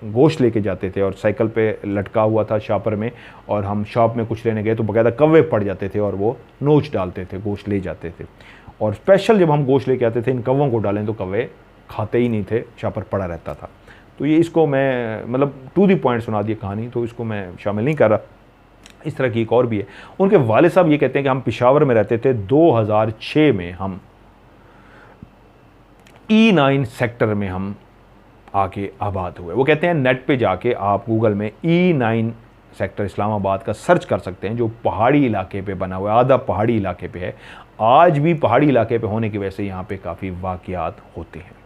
गोश्त लेके जाते थे और साइकिल पे लटका हुआ था शॉपर में, और हम शॉप में कुछ लेने गए तो बाकायदा कौवे पड़ जाते थे और वो नोच डालते थे, गोश्त ले जाते थे। और स्पेशल जब हम गोश्त लेके आते थे इन कौवों को डालें तो कौवे खाते ही नहीं थे, शॉपर पड़ा रहता था। तो ये इसको मैं मतलब टू दी पॉइंट सुना दी कहानी, तो इसको मैं शामिल नहीं कर रहा। इस तरह की एक और भी है। उनके वालिद साहब ये कहते हैं कि हम पेशावर में रहते थे, 2006 में हम E9 सेक्टर में हम आके आबाद हुए। वो कहते हैं नेट पे जाके आप गूगल में E9 सेक्टर इस्लामाबाद का सर्च कर सकते हैं, जो पहाड़ी इलाके पे बना हुआ है, आधा पहाड़ी इलाके पे है। आज भी पहाड़ी इलाके पे होने की वजह से यहाँ पे काफ़ी वाक़यात होते हैं।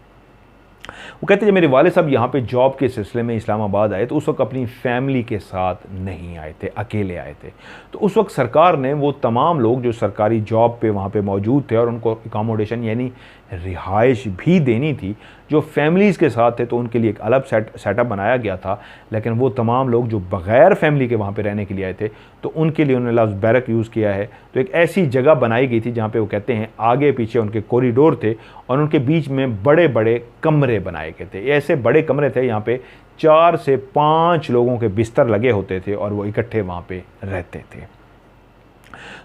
वो कहते हैं जब मेरे वाले साहब यहाँ पे जॉब के सिलसिले में इस्लामाबाद आए तो उस वक्त अपनी फैमिली के साथ नहीं आए थे, अकेले आए थे। तो उस वक्त सरकार ने वो तमाम लोग जो सरकारी जॉब पे वहाँ पे मौजूद थे और उनको अकोमोडेशन यानी रिहाइश भी देनी थी, जो फैमिलीज़ के साथ थे तो उनके लिए एक अलग सेटअप बनाया गया था। लेकिन वो तमाम लोग जो बग़ैर फैमिली के वहाँ पे रहने के लिए आए थे तो उनके लिए उन्होंने लफ्ज़ बैरक यूज़ किया है। तो एक ऐसी जगह बनाई गई थी जहाँ पे वो कहते हैं आगे पीछे उनके कॉरिडोर थे और उनके बीच में बड़े बड़े कमरे बनाए गए थे। ऐसे बड़े कमरे थे, यहाँ पे 4 से 5 लोगों के बिस्तर लगे होते थे और वो इकट्ठे वहाँ पे रहते थे।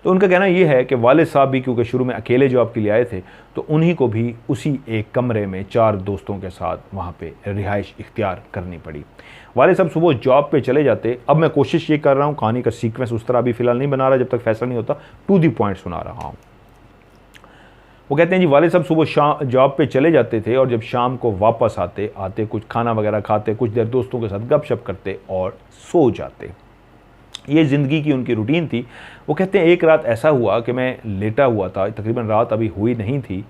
तो उनका कहना यह है कि वालिद साहब भी क्योंकि शुरू में अकेले जॉब के लिए आए थे तो उन्हीं को भी उसी एक कमरे में 4 दोस्तों के साथ वहाँ पे रिहाइश इख्तियार करनी पड़ी। वालिद साहब सुबह जॉब पे चले जाते। अब मैं कोशिश ये कर रहा हूँ, कहानी का सीक्वेंस उस तरह अभी फ़िलहाल नहीं बना रहा, जब तक फैसला नहीं होता टू दी पॉइंट सुना रहा हूँ। वो कहते हैं जी वालिद साहब सुबह जॉब पे चले जाते थे और जब शाम को वापस आते कुछ खाना वगैरह खाते, कुछ देर दोस्तों के साथ गपशप करते और सो जाते। ये ज़िंदगी की उनकी रूटीन थी। वो कहते हैं एक रात ऐसा हुआ कि मैं लेटा हुआ था, तकरीबन रात अभी हुई नहीं थी,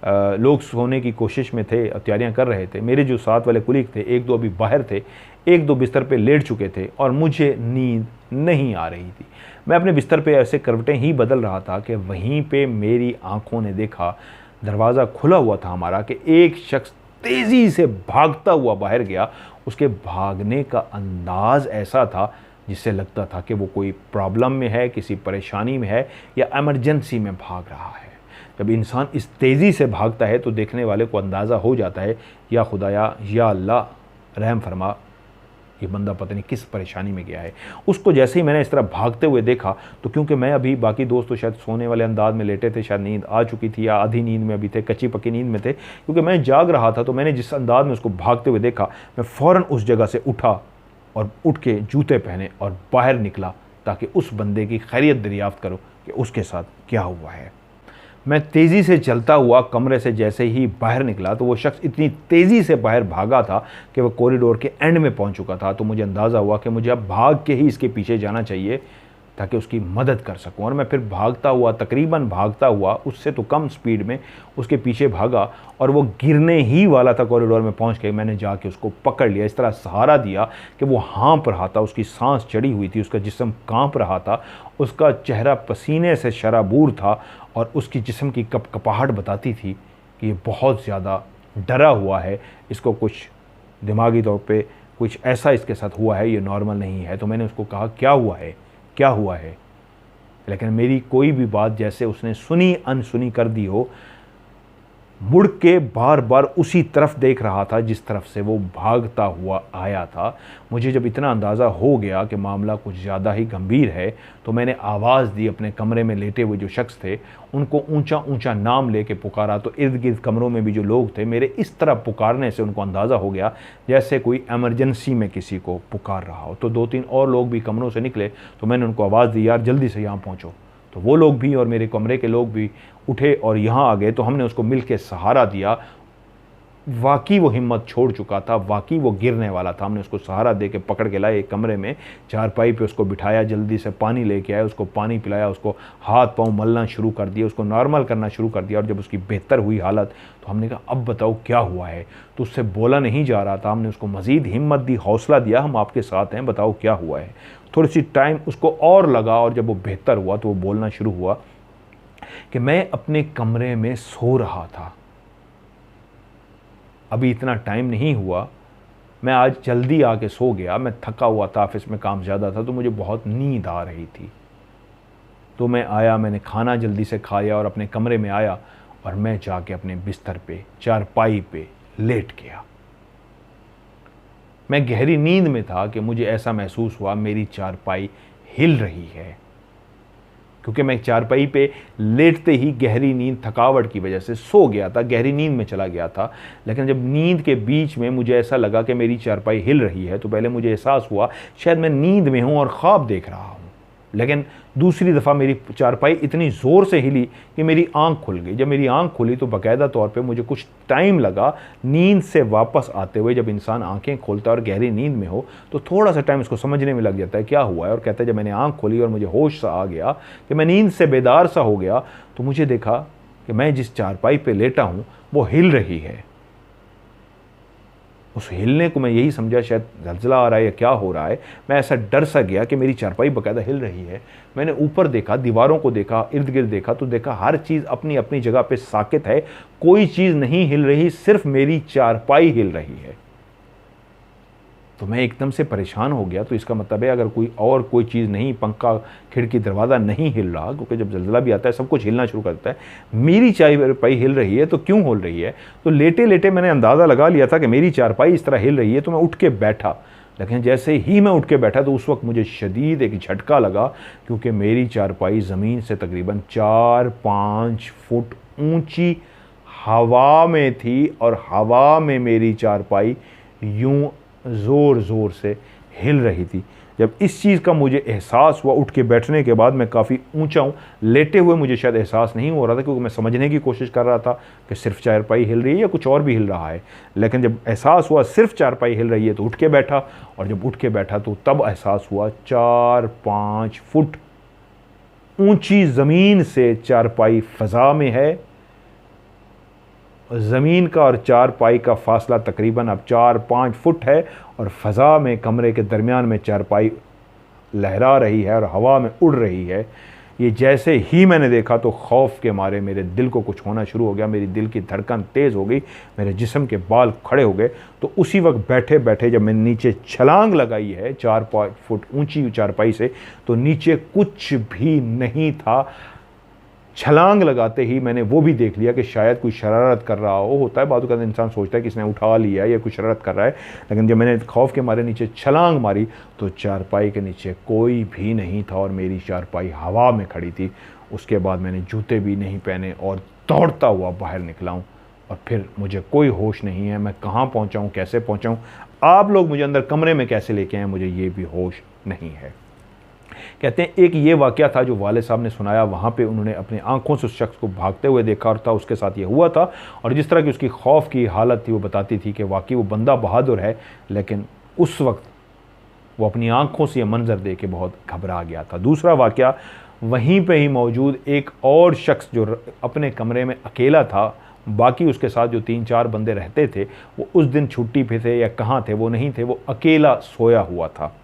लोग सोने की कोशिश में थे, तैयारियां कर रहे थे। मेरे जो साथ वाले कुलीग थे, एक दो अभी बाहर थे, एक दो बिस्तर पे लेट चुके थे और मुझे नींद नहीं आ रही थी। मैं अपने बिस्तर पे ऐसे करवटें ही बदल रहा था कि वहीं पे मेरी आंखों ने देखा, दरवाज़ा खुला हुआ था हमारा, कि एक शख्स तेज़ी से भागता हुआ बाहर गया। उसके भागने का अंदाज़ ऐसा था जिससे लगता था कि वो कोई प्रॉब्लम में है, किसी परेशानी में है या इमरजेंसी में भाग रहा है। जब इंसान इस तेज़ी से भागता है तो देखने वाले को अंदाज़ा हो जाता है, या खुदाया, या अल्लाह रहम फरमा, ये बंदा पता नहीं किस परेशानी में गया है। उसको जैसे ही मैंने इस तरह भागते हुए देखा, तो क्योंकि मैं अभी, बाकी दोस्त तो शायद सोने वाले अंदाज में लेटे थे, शायद नींद आ चुकी थी या आधी नींद में अभी थे, कच्ची पक्की नींद में थे, क्योंकि मैं जाग रहा था। तो मैंने जिस अंदाज में उसको भागते हुए देखा, मैं फ़ौरन उस जगह से उठा और उठ के जूते पहने और बाहर निकला, ताकि उस बंदे की खैरियत दरियाफ्त करो कि उसके साथ क्या हुआ है। मैं तेज़ी से चलता हुआ कमरे से जैसे ही बाहर निकला, तो वो शख्स इतनी तेज़ी से बाहर भागा था कि वह कॉरिडोर के एंड में पहुंच चुका था। तो मुझे अंदाज़ा हुआ कि मुझे अब भाग के ही इसके पीछे जाना चाहिए ताकि उसकी मदद कर सकूं। और मैं फिर भागता हुआ, तकरीबन भागता हुआ, उससे तो कम स्पीड में उसके पीछे भागा, और वो गिरने ही वाला था कॉरिडोर में पहुंच के। मैंने जाके उसको पकड़ लिया, इस तरह सहारा दिया कि वो हाँप रहा था, उसकी सांस चढ़ी हुई थी, उसका जिस्म कांप रहा था, उसका चेहरा पसीने से शराबूर था, और उसकी जिस्म की कपकपाहट बताती थी कि ये बहुत ज़्यादा डरा हुआ है, इसको कुछ दिमागी तौर पे कुछ ऐसा इसके साथ हुआ है, ये नॉर्मल नहीं है। तो मैंने उसको कहा, क्या हुआ है, क्या हुआ है? लेकिन मेरी कोई भी बात जैसे उसने सुनी अनसुनी कर दी हो। मुड़ के बार बार उसी तरफ देख रहा था जिस तरफ से वो भागता हुआ आया था। मुझे जब इतना अंदाज़ा हो गया कि मामला कुछ ज़्यादा ही गंभीर है, तो मैंने आवाज़ दी। अपने कमरे में लेटे हुए जो शख्स थे, उनको ऊंचा ऊंचा नाम लेके पुकारा। तो इर्द गिर्द कमरों में भी जो लोग थे, मेरे इस तरह पुकारने से उनको अंदाज़ा हो गया जैसे कोई एमरजेंसी में किसी को पुकार रहा हो। तो दो तीन और लोग भी कमरों से निकले, तो मैंने उनको आवाज़ दी, यार जल्दी से यहाँ पहुँचो। तो वो लोग भी और मेरे कमरे के लोग भी उठे और यहाँ आ गए। तो हमने उसको मिल के सहारा दिया। वाकई वो हिम्मत छोड़ चुका था, वाकई वो गिरने वाला था। हमने उसको सहारा दे के पकड़ के लाए एक कमरे में, चारपाई पे उसको बिठाया, जल्दी से पानी लेके आया, उसको पानी पिलाया, उसको हाथ पाँव मलना शुरू कर दिया, उसको नॉर्मल करना शुरू कर दिया। और जब उसकी बेहतर हुई हालत, तो हमने कहा, अब बताओ क्या हुआ है। तो उससे बोला नहीं जा रहा था। हमने उसको मज़ीद हिम्मत दी, हौसला दिया, हम आपके साथ हैं, बताओ क्या हुआ है। थोड़ी सी टाइम उसको और लगा, और जब वो बेहतर हुआ तो वो बोलना शुरू हुआ कि मैं अपने कमरे में सो रहा था, अभी इतना टाइम नहीं हुआ, मैं आज जल्दी आके सो गया, मैं थका हुआ था, ऑफिस में काम ज़्यादा था, तो मुझे बहुत नींद आ रही थी। तो मैं आया, मैंने खाना जल्दी से खाया और अपने कमरे में आया, और मैं जाके अपने बिस्तर पे, चारपाई पे लेट गया। मैं गहरी नींद में था कि मुझे ऐसा महसूस हुआ मेरी चारपाई हिल रही है, क्योंकि मैं चारपाई पे लेटते ही गहरी नींद, थकावट की वजह से सो गया था, गहरी नींद में चला गया था। लेकिन जब नींद के बीच में मुझे ऐसा लगा कि मेरी चारपाई हिल रही है, तो पहले मुझे एहसास हुआ शायद मैं नींद में हूँ और ख्वाब देख रहा हूँ। लेकिन दूसरी दफ़ा मेरी चारपाई इतनी ज़ोर से हिली कि मेरी आंख खुल गई। जब मेरी आंख खुली तो बाकायदा तौर पे मुझे कुछ टाइम लगा नींद से वापस आते हुए। जब इंसान आंखें खोलता है और गहरी नींद में हो, तो थोड़ा सा टाइम इसको समझने में लग जाता है क्या हुआ है। और कहता है, जब मैंने आंख खोली और मुझे होश सा आ गया कि मैं नींद से बेदार सा हो गया, तो मुझे देखा कि मैं जिस चारपाई पर लेटा हूँ वो हिल रही है। उस हिलने को मैं यही समझा शायद ज़लज़ला आ रहा है या क्या हो रहा है। मैं ऐसा डर सा गया कि मेरी चारपाई बाकायदा हिल रही है। मैंने ऊपर देखा, दीवारों को देखा, इर्द गिर्द देखा, तो देखा हर चीज़ अपनी अपनी जगह पे साकित है, कोई चीज़ नहीं हिल रही, सिर्फ मेरी चारपाई हिल रही है। तो मैं एकदम से परेशान हो गया। तो इसका मतलब है अगर कोई चीज़ नहीं, पंखा, खिड़की, दरवाज़ा नहीं हिल रहा, क्योंकि जब ज़लज़ला भी आता है सब कुछ हिलना शुरू करता है, मेरी चारपाई हिल रही है, तो क्यों हिल रही है। तो लेटे लेटे मैंने अंदाज़ा लगा लिया था कि मेरी चारपाई इस तरह हिल रही है। तो मैं उठ के बैठा, लेकिन जैसे ही मैं उठ के बैठा तो उस वक्त मुझे शदीद एक झटका लगा, क्योंकि मेरी चारपाई ज़मीन से तकरीबन 4-5 फुट ऊँची हवा में थी, और हवा में मेरी चारपाई यूँ ज़ोर ज़ोर से हिल रही थी। जब इस चीज़ का मुझे एहसास हुआ, उठ के बैठने के बाद, मैं काफ़ी ऊंचा हूँ, लेटे हुए मुझे शायद एहसास नहीं हो रहा था, क्योंकि मैं समझने की कोशिश कर रहा था कि सिर्फ चारपाई हिल रही है या कुछ और भी हिल रहा है। लेकिन जब एहसास हुआ सिर्फ चारपाई हिल रही है, तो उठ के बैठा, और जब उठ के बैठा तो तब एहसास हुआ 4-5 फुट ऊंची ज़मीन से चारपाई फ़ज़ा में है, ज़मीन का और चारपाई का फासला तकरीबन अब 4-5 फुट है और फ़ज़ा में कमरे के दरमियान में चारपाई लहरा रही है और हवा में उड़ रही है। ये जैसे ही मैंने देखा तो खौफ के मारे मेरे दिल को कुछ होना शुरू हो गया, मेरी दिल की धड़कन तेज़ हो गई, मेरे जिस्म के बाल खड़े हो गए। तो उसी वक्त बैठे बैठे जब मैंने नीचे छलांग लगाई है 4-5 फुट ऊंची चारपाई से, तो नीचे कुछ भी नहीं था। छलांग लगाते ही मैंने वो भी देख लिया कि शायद कोई शरारत कर रहा हो। होता है बातों का इंसान सोचता है कि इसने उठा लिया या कोई शरारत कर रहा है, लेकिन जब मैंने खौफ के मारे नीचे छलांग मारी तो चारपाई के नीचे कोई भी नहीं था और मेरी चारपाई हवा में खड़ी थी। उसके बाद मैंने जूते भी नहीं पहने और दौड़ता हुआ बाहर निकला हूँ और फिर मुझे कोई होश नहीं है, मैं कहाँ पहुँचा हूँ, कैसे पहुँचा हूँ, आप लोग मुझे अंदर कमरे में कैसे लेके आए, मुझे ये भी होश नहीं है। कहते हैं एक ये वाक़या था जो वाले साहब ने सुनाया, वहाँ पे उन्होंने अपनी आंखों से उस शख्स को भागते हुए देखा और था उसके साथ ये हुआ था, और जिस तरह की उसकी खौफ की हालत थी वो बताती थी कि वाकई वो बंदा बहादुर है, लेकिन उस वक्त वो अपनी आंखों से ये मंजर देख के बहुत घबरा गया था। दूसरा वाक़या, वहीं पे ही मौजूद एक और शख्स जो अपने कमरे में अकेला था, बाकी उसके साथ जो 3-4 बंदे रहते थे वो उस दिन छुट्टी पे थे या कहाँ थे वो नहीं थे, वो अकेला सोया हुआ था।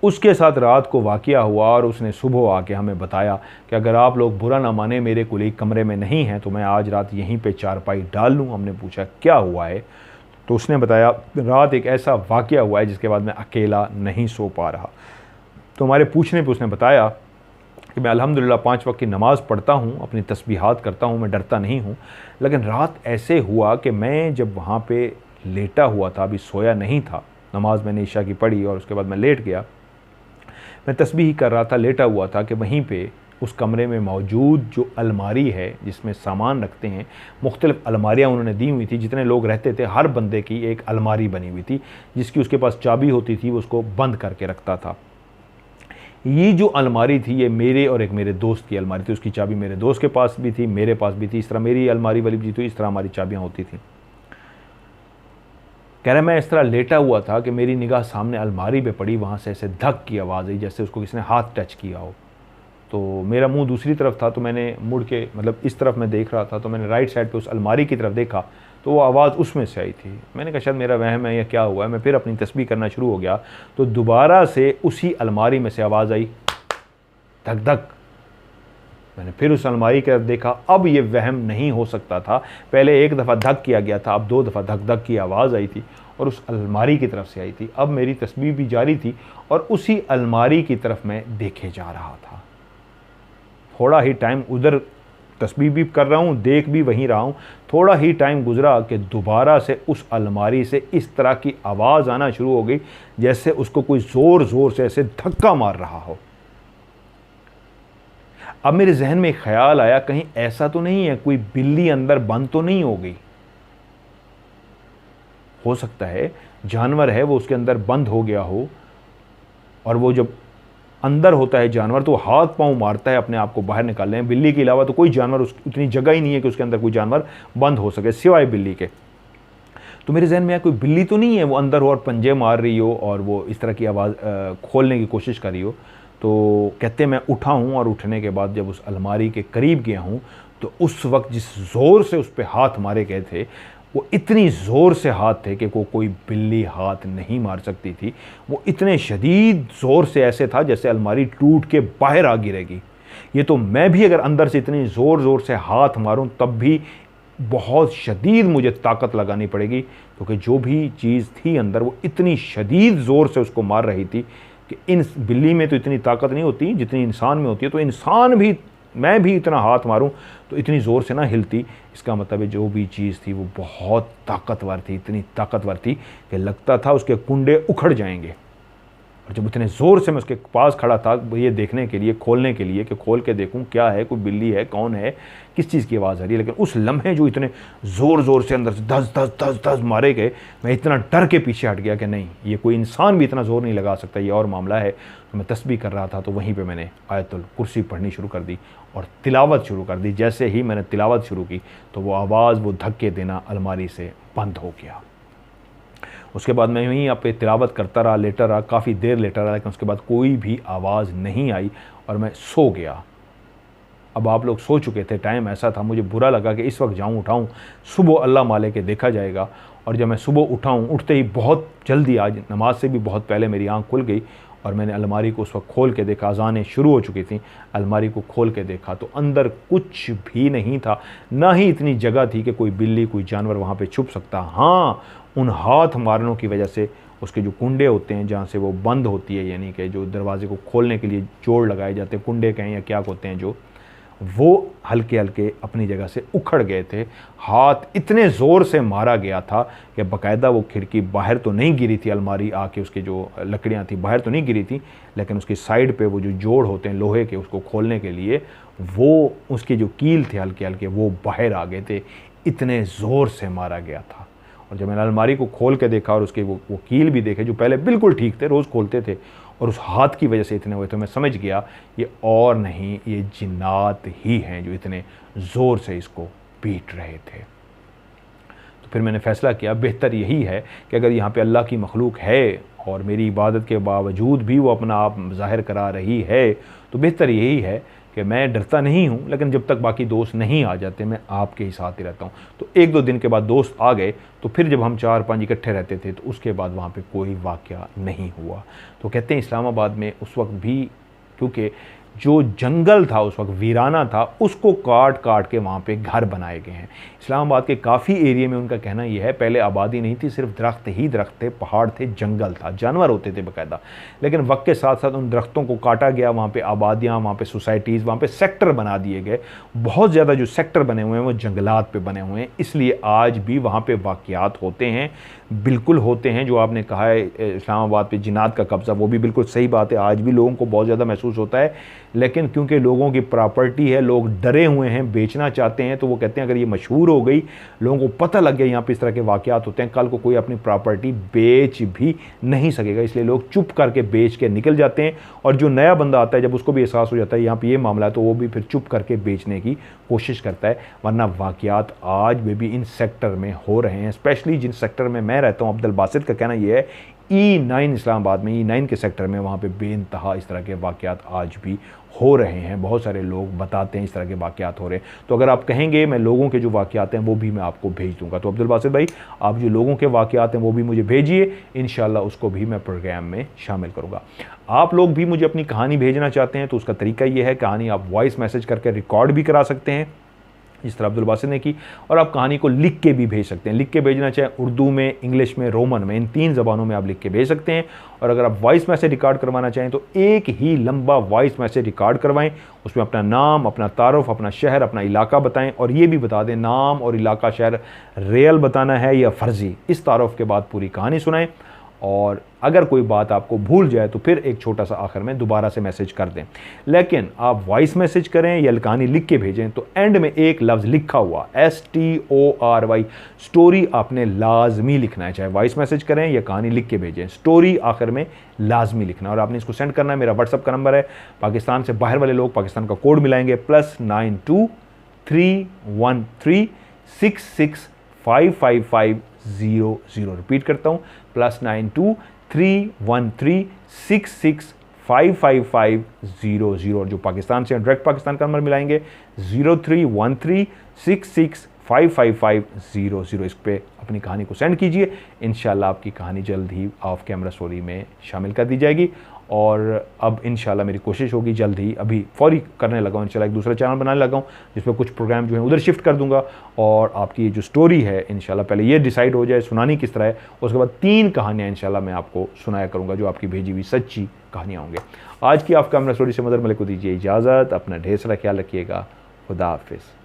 उसके साथ रात को वाक़या हुआ और उसने सुबह आके हमें बताया कि अगर आप लोग बुरा ना माने, मेरे कुलीग कमरे में नहीं हैं तो मैं आज रात यहीं पे चारपाई डाल लूँ। हमने पूछा क्या हुआ है, तो उसने बताया रात एक ऐसा वाक़या हुआ है जिसके बाद मैं अकेला नहीं सो पा रहा। तो हमारे पूछने पे उसने बताया कि मैं अल्हम्दुलिल्लाह 5 वक्त की नमाज़ पढ़ता हूँ, अपनी तस्बीहात करता हूँ, मैं डरता नहीं हूँ, लेकिन रात ऐसे हुआ कि मैं जब वहाँ पे लेटा हुआ था, अभी सोया नहीं था, नमाज़ मैंने ईशा की पढ़ी और उसके बाद मैं लेट गया, मैं तस्बीह कर रहा था, लेटा हुआ था कि वहीं पे उस कमरे में मौजूद जो अलमारी है जिसमें सामान रखते हैं, मुख्तलिफ़ अलमारियाँ उन्होंने दी हुई थी, जितने लोग रहते थे हर बंदे की एक अलमारी बनी हुई थी जिसकी उसके पास चाबी होती थी, वो उसको बंद करके रखता था। ये जो अलमारी थी ये मेरे और एक मेरे दोस्त की अलमारी थी, उसकी चाबी मेरे दोस्त के पास भी थी, मेरे पास भी थी, इस तरह मेरी अलमारी वाली भी थी, इस तरह हमारी चाबियाँ होती थी। कह रहा मैं इस तरह लेटा हुआ था कि मेरी निगाह सामने अलमारी पे पड़ी, वहाँ से ऐसे धक की आवाज़ आई जैसे उसको किसी ने हाथ टच किया हो। तो मेरा मुंह दूसरी तरफ था, तो मैंने मुड़ के, मतलब इस तरफ मैं देख रहा था, तो मैंने राइट साइड पे उस अलमारी की तरफ देखा तो वो आवाज़ उसमें से आई थी। मैंने कहा शायद मेरा वहम है या क्या हुआ है, मैं फिर अपनी तस्बीह करना शुरू हो गया तो दोबारा से उसी अलमारी में से आवाज़ आई धक धक। मैंने फिर उस अलमारी की तरफ देखा, अब ये वहम नहीं हो सकता था, पहले एक दफ़ा धक किया गया था, अब 2 दफ़ा धक धक की आवाज़ आई थी और उस अलमारी की तरफ से आई थी। अब मेरी तस्बीह भी जारी थी और उसी अलमारी की तरफ मैं देखे जा रहा था। थोड़ा ही टाइम उधर तस्बीह भी कर रहा हूँ, देख भी वहीं रहा हूँ, थोड़ा ही टाइम गुजरा कि दोबारा से उस अलमारी से इस तरह की आवाज़ आना शुरू हो गई जैसे उसको कोई ज़ोर ज़ोर से ऐसे धक्का मार रहा हो। अब मेरे जहन में एक ख्याल आया, कहीं ऐसा तो नहीं है कोई बिल्ली अंदर बंद तो नहीं हो गई, हो सकता है जानवर है वो उसके अंदर बंद हो गया हो, और वो जब अंदर होता है जानवर तो हाथ पांव मारता है अपने आप को बाहर निकालने में। बिल्ली के अलावा तो कोई जानवर, इतनी जगह ही नहीं है कि उसके अंदर कोई जानवर बंद हो सके सिवाय बिल्ली के। तो मेरे जहन में आया कोई बिल्ली तो नहीं है वो अंदर हो और पंजे मार रही हो और वो इस तरह की आवाज़ खोलने की कोशिश कर रही हो। तो कहते मैं उठा हूँ और उठने के बाद जब उस अलमारी के करीब गया हूँ तो उस वक्त जिस ज़ोर से उस पर हाथ मारे गए थे वो इतनी ज़ोर से हाथ थे कि कोई बिल्ली हाथ नहीं मार सकती थी। वो इतने शदीद ज़ोर से ऐसे था जैसे अलमारी टूट के बाहर आ गिरेगी। ये तो मैं भी अगर अंदर से इतनी ज़ोर ज़ोर से हाथ मारूं तब भी बहुत शदीद मुझे ताकत लगानी पड़ेगी, क्योंकि जो भी चीज़ थी अंदर वो इतनी शदीद ज़ोर से उसको मार रही थी कि इन बिल्ली में तो इतनी ताकत नहीं होती जितनी इंसान में होती है। तो इंसान भी, मैं भी इतना हाथ मारूं तो इतनी ज़ोर से ना हिलती। इसका मतलब है जो भी चीज़ थी वो बहुत ताकतवर थी, इतनी ताकतवर थी कि लगता था उसके कुंडे उखड़ जाएंगे। और जब इतने ज़ोर से मैं उसके पास खड़ा था ये देखने के लिए, खोलने के लिए कि खोल के देखूं क्या है, कोई बिल्ली है, कौन है, किस चीज़ की आवाज़ आ रही है, लेकिन उस लम्हे जो इतने ज़ोर ज़ोर से अंदर से धस धस धस धस मारे गए, मैं इतना डर के पीछे हट गया कि नहीं, ये कोई इंसान भी इतना ज़ोर नहीं लगा सकता, ये और मामला है। तो मैं तस्बीह कर रहा था तो वहीं पर मैंने आयतुल कुर्सी पढ़नी शुरू कर दी और तिलावत शुरू कर दी। जैसे ही मैंने तिलावत शुरू की तो वो आवाज़, वो धक्के देना अलमारी से बंद हो गया। उसके बाद मैं यहीं पे तिलावत करता रहा, लेटा रहा, काफ़ी देर लेटा रहा, लेकिन उसके बाद कोई भी आवाज़ नहीं आई और मैं सो गया। अब आप लोग सो चुके थे, टाइम ऐसा था, मुझे बुरा लगा कि इस वक्त जाऊँ उठाऊँ, सुबह अल्लाह माले के देखा जाएगा। और जब मैं सुबह उठाऊँ, उठते ही बहुत जल्दी, आज नमाज से भी बहुत पहले मेरी आँख खुल गई और मैंने अलमारी को उस वक्त खोल के देखा, अज़ानें शुरू हो चुकी थी। अलमारी को खोल के देखा तो अंदर कुछ भी नहीं था, ना ही इतनी जगह थी कि कोई बिल्ली, कोई जानवर वहाँ पे छुप सकता। हाँ, उन हाथ मारनों की वजह से उसके जो कुंडे होते हैं जहाँ से वो बंद होती है, यानी कि जो दरवाजे को खोलने के लिए जोड़ लगाए जाते हैं, कुंडे कहें या क्या होते हैं, जो वो हल्के हल्के अपनी जगह से उखड़ गए थे। हाथ इतने ज़ोर से मारा गया था कि बाकायदा वो खिड़की बाहर तो नहीं गिरी थी, अलमारी आके उसकी जो लकड़ियाँ थी बाहर तो नहीं गिरी थी, लेकिन उसकी साइड पे वो जो जोड़ होते हैं लोहे के, उसको खोलने के लिए, वो उसके जो कील थे हल्के हल्के वो बाहर आ गए थे। इतने ज़ोर से मारा गया था। और जब मैंने अलमारी को खोल के देखा और उसके वो कील भी देखे जो पहले बिल्कुल ठीक थे, रोज़ खोलते थे, और उस हाथ की वजह से इतने हुए, तो मैं समझ गया ये और नहीं, ये जिन्नात ही हैं जो इतने ज़ोर से इसको पीट रहे थे। तो फिर मैंने फ़ैसला किया बेहतर यही है कि अगर यहाँ पे अल्लाह की मखलूक है और मेरी इबादत के बावजूद भी वो अपना आप ज़ाहिर करा रही है, तो बेहतर यही है कि मैं डरता नहीं हूँ, लेकिन जब तक बाकी दोस्त नहीं आ जाते मैं आपके ही साथ ही रहता हूँ। तो 1-2 दिन के बाद दोस्त आ गए, तो फिर जब हम 4-5 इकट्ठे रहते थे तो उसके बाद वहाँ पे कोई वाक़या नहीं हुआ। तो कहते हैं इस्लामाबाद में उस वक्त भी, क्योंकि जो जंगल था उस वक्त वीराना था, उसको काट काट के वहाँ पे घर बनाए गए हैं। इस्लामाबाद के काफ़ी एरिया में उनका कहना यह है पहले आबादी नहीं थी, सिर्फ दरख्त ही दरख्त थे, पहाड़ थे, जंगल था, जानवर होते थे बाकायदा, लेकिन वक्त के साथ साथ उन दरख्तों को काटा गया, वहाँ पे आबादियाँ, वहाँ पे सोसाइटीज़, वहाँ पे सेक्टर बना दिए गए। बहुत ज़्यादा जो सेक्टर बने हुए हैं वो जंगलात पे बने हुए हैं, इसलिए आज भी वहाँ पे वाक़यात होते हैं, बिल्कुल होते हैं। जो आपने कहा है इस्लामाबाद पे जिन्नात का कब्ज़ा, वो भी बिल्कुल सही बात है, आज भी लोगों को बहुत ज़्यादा महसूस होता है, लेकिन क्योंकि लोगों की प्रॉपर्टी है, लोग डरे हुए हैं, बेचना चाहते हैं, तो वो कहते हैं अगर ये मशहूर हो गई, लोगों को पता लग गया यहाँ पे इस तरह के वाक़यात होते हैं, कल को कोई अपनी प्रॉपर्टी बेच भी नहीं सकेगा, इसलिए लोग चुप करके बेच के निकल जाते हैं। और जो नया बंदा आता है, जब उसको भी एहसास हो जाता है यहाँ पे ये मामला है, तो वो भी फिर चुप करके बेचने की कोशिश करता है। वरना वाक़यात आज भी इन सेक्टर में हो रहे हैं, स्पेशली जिन सेक्टर में मैं रहता हूँ। अब्दुल बासित का कहना यह है E9 इस्लामाबाद में, E9 के सेक्टर में, वहाँ पे बेइंतहा इस तरह के वाक़यात आज भी हो रहे हैं। बहुत सारे लोग बताते हैं इस तरह के वाक़यात हो रहे हैं। तो अगर आप कहेंगे मैं लोगों के जो वाक़यात हैं वो भी मैं आपको भेज दूंगा, तो अब्दुल बासित भाई आप जो लोगों के वाक़यात हैं वो भी मुझे भेजिए, इंशाल्लाह उसको भी मैं प्रोग्राम में शामिल करूँगा। आप लोग भी मुझे अपनी कहानी भेजना चाहते हैं तो उसका तरीका ये है, कहानी आप वॉइस मैसेज करके रिकॉर्ड भी करा सकते हैं जिस तरह अब्दुल बासित ने की, और आप कहानी को लिख के भी भेज सकते हैं। लिख के भेजना चाहे उर्दू में, इंग्लिश में, रोमन में, इन 3 ज़बानों में आप लिख के भेज सकते हैं। और अगर आप वॉइस मैसेज रिकॉर्ड करवाना चाहें तो एक ही लंबा वॉइस मैसेज रिकॉर्ड करवाएं, उसमें अपना नाम, अपना तारुफ, अपना शहर, अपना इलाका बताएं, और ये भी बता दें नाम और इलाका शहर रियल बताना है या फ़र्ज़ी। इस तारुफ के बाद पूरी कहानी सुनाएं, और अगर कोई बात आपको भूल जाए तो फिर एक छोटा सा आखिर में दोबारा से मैसेज कर दें। लेकिन आप वॉइस मैसेज करें या कहानी लिख के भेजें तो एंड में एक लफ्ज़ लिखा हुआ STORY, स्टोरी आपने लाजमी लिखना है, चाहे वॉइस मैसेज करें या कहानी लिख के भेजें, स्टोरी आखिर में लाजमी लिखना, और आपने इसको सेंड करना है। मेरा व्हाट्सअप का नंबर है, पाकिस्तान से बाहर वाले लोग पाकिस्तान का कोड मिलाएंगे +92 313 6655500। रिपीट करता हूँ, +92 313 6655500। और जो पाकिस्तान से डायरेक्ट पाकिस्तान का नंबर मिलाएंगे 0313 6655500। इस पे अपनी कहानी को सेंड कीजिए, इंशाल्लाह आपकी कहानी जल्द ही ऑफ कैमरा स्टोरी में शामिल कर दी जाएगी। और अब इंशाल्लाह मेरी कोशिश होगी जल्द ही, अभी फौरी करने लगा हूँ इंशाल्लाह, एक दूसरा चैनल बनाने लगा हूँ जिसमें कुछ प्रोग्राम जो है उधर शिफ्ट कर दूंगा, और आपकी ये जो स्टोरी है इंशाल्लाह पहले ये डिसाइड हो जाए सुनानी किस तरह है, उसके बाद 3 कहानियाँ इंशाल्लाह मैं आपको सुनाया करूँगा जो आपकी भेजी हुई सच्ची कहानियाँ होंगे। आज की ऑफ कैमरा स्टोरी से मदर मलिक को दीजिए इजाज़त, अपना ढेर सारा ख्याल रखिएगा, खुदा हाफिज़।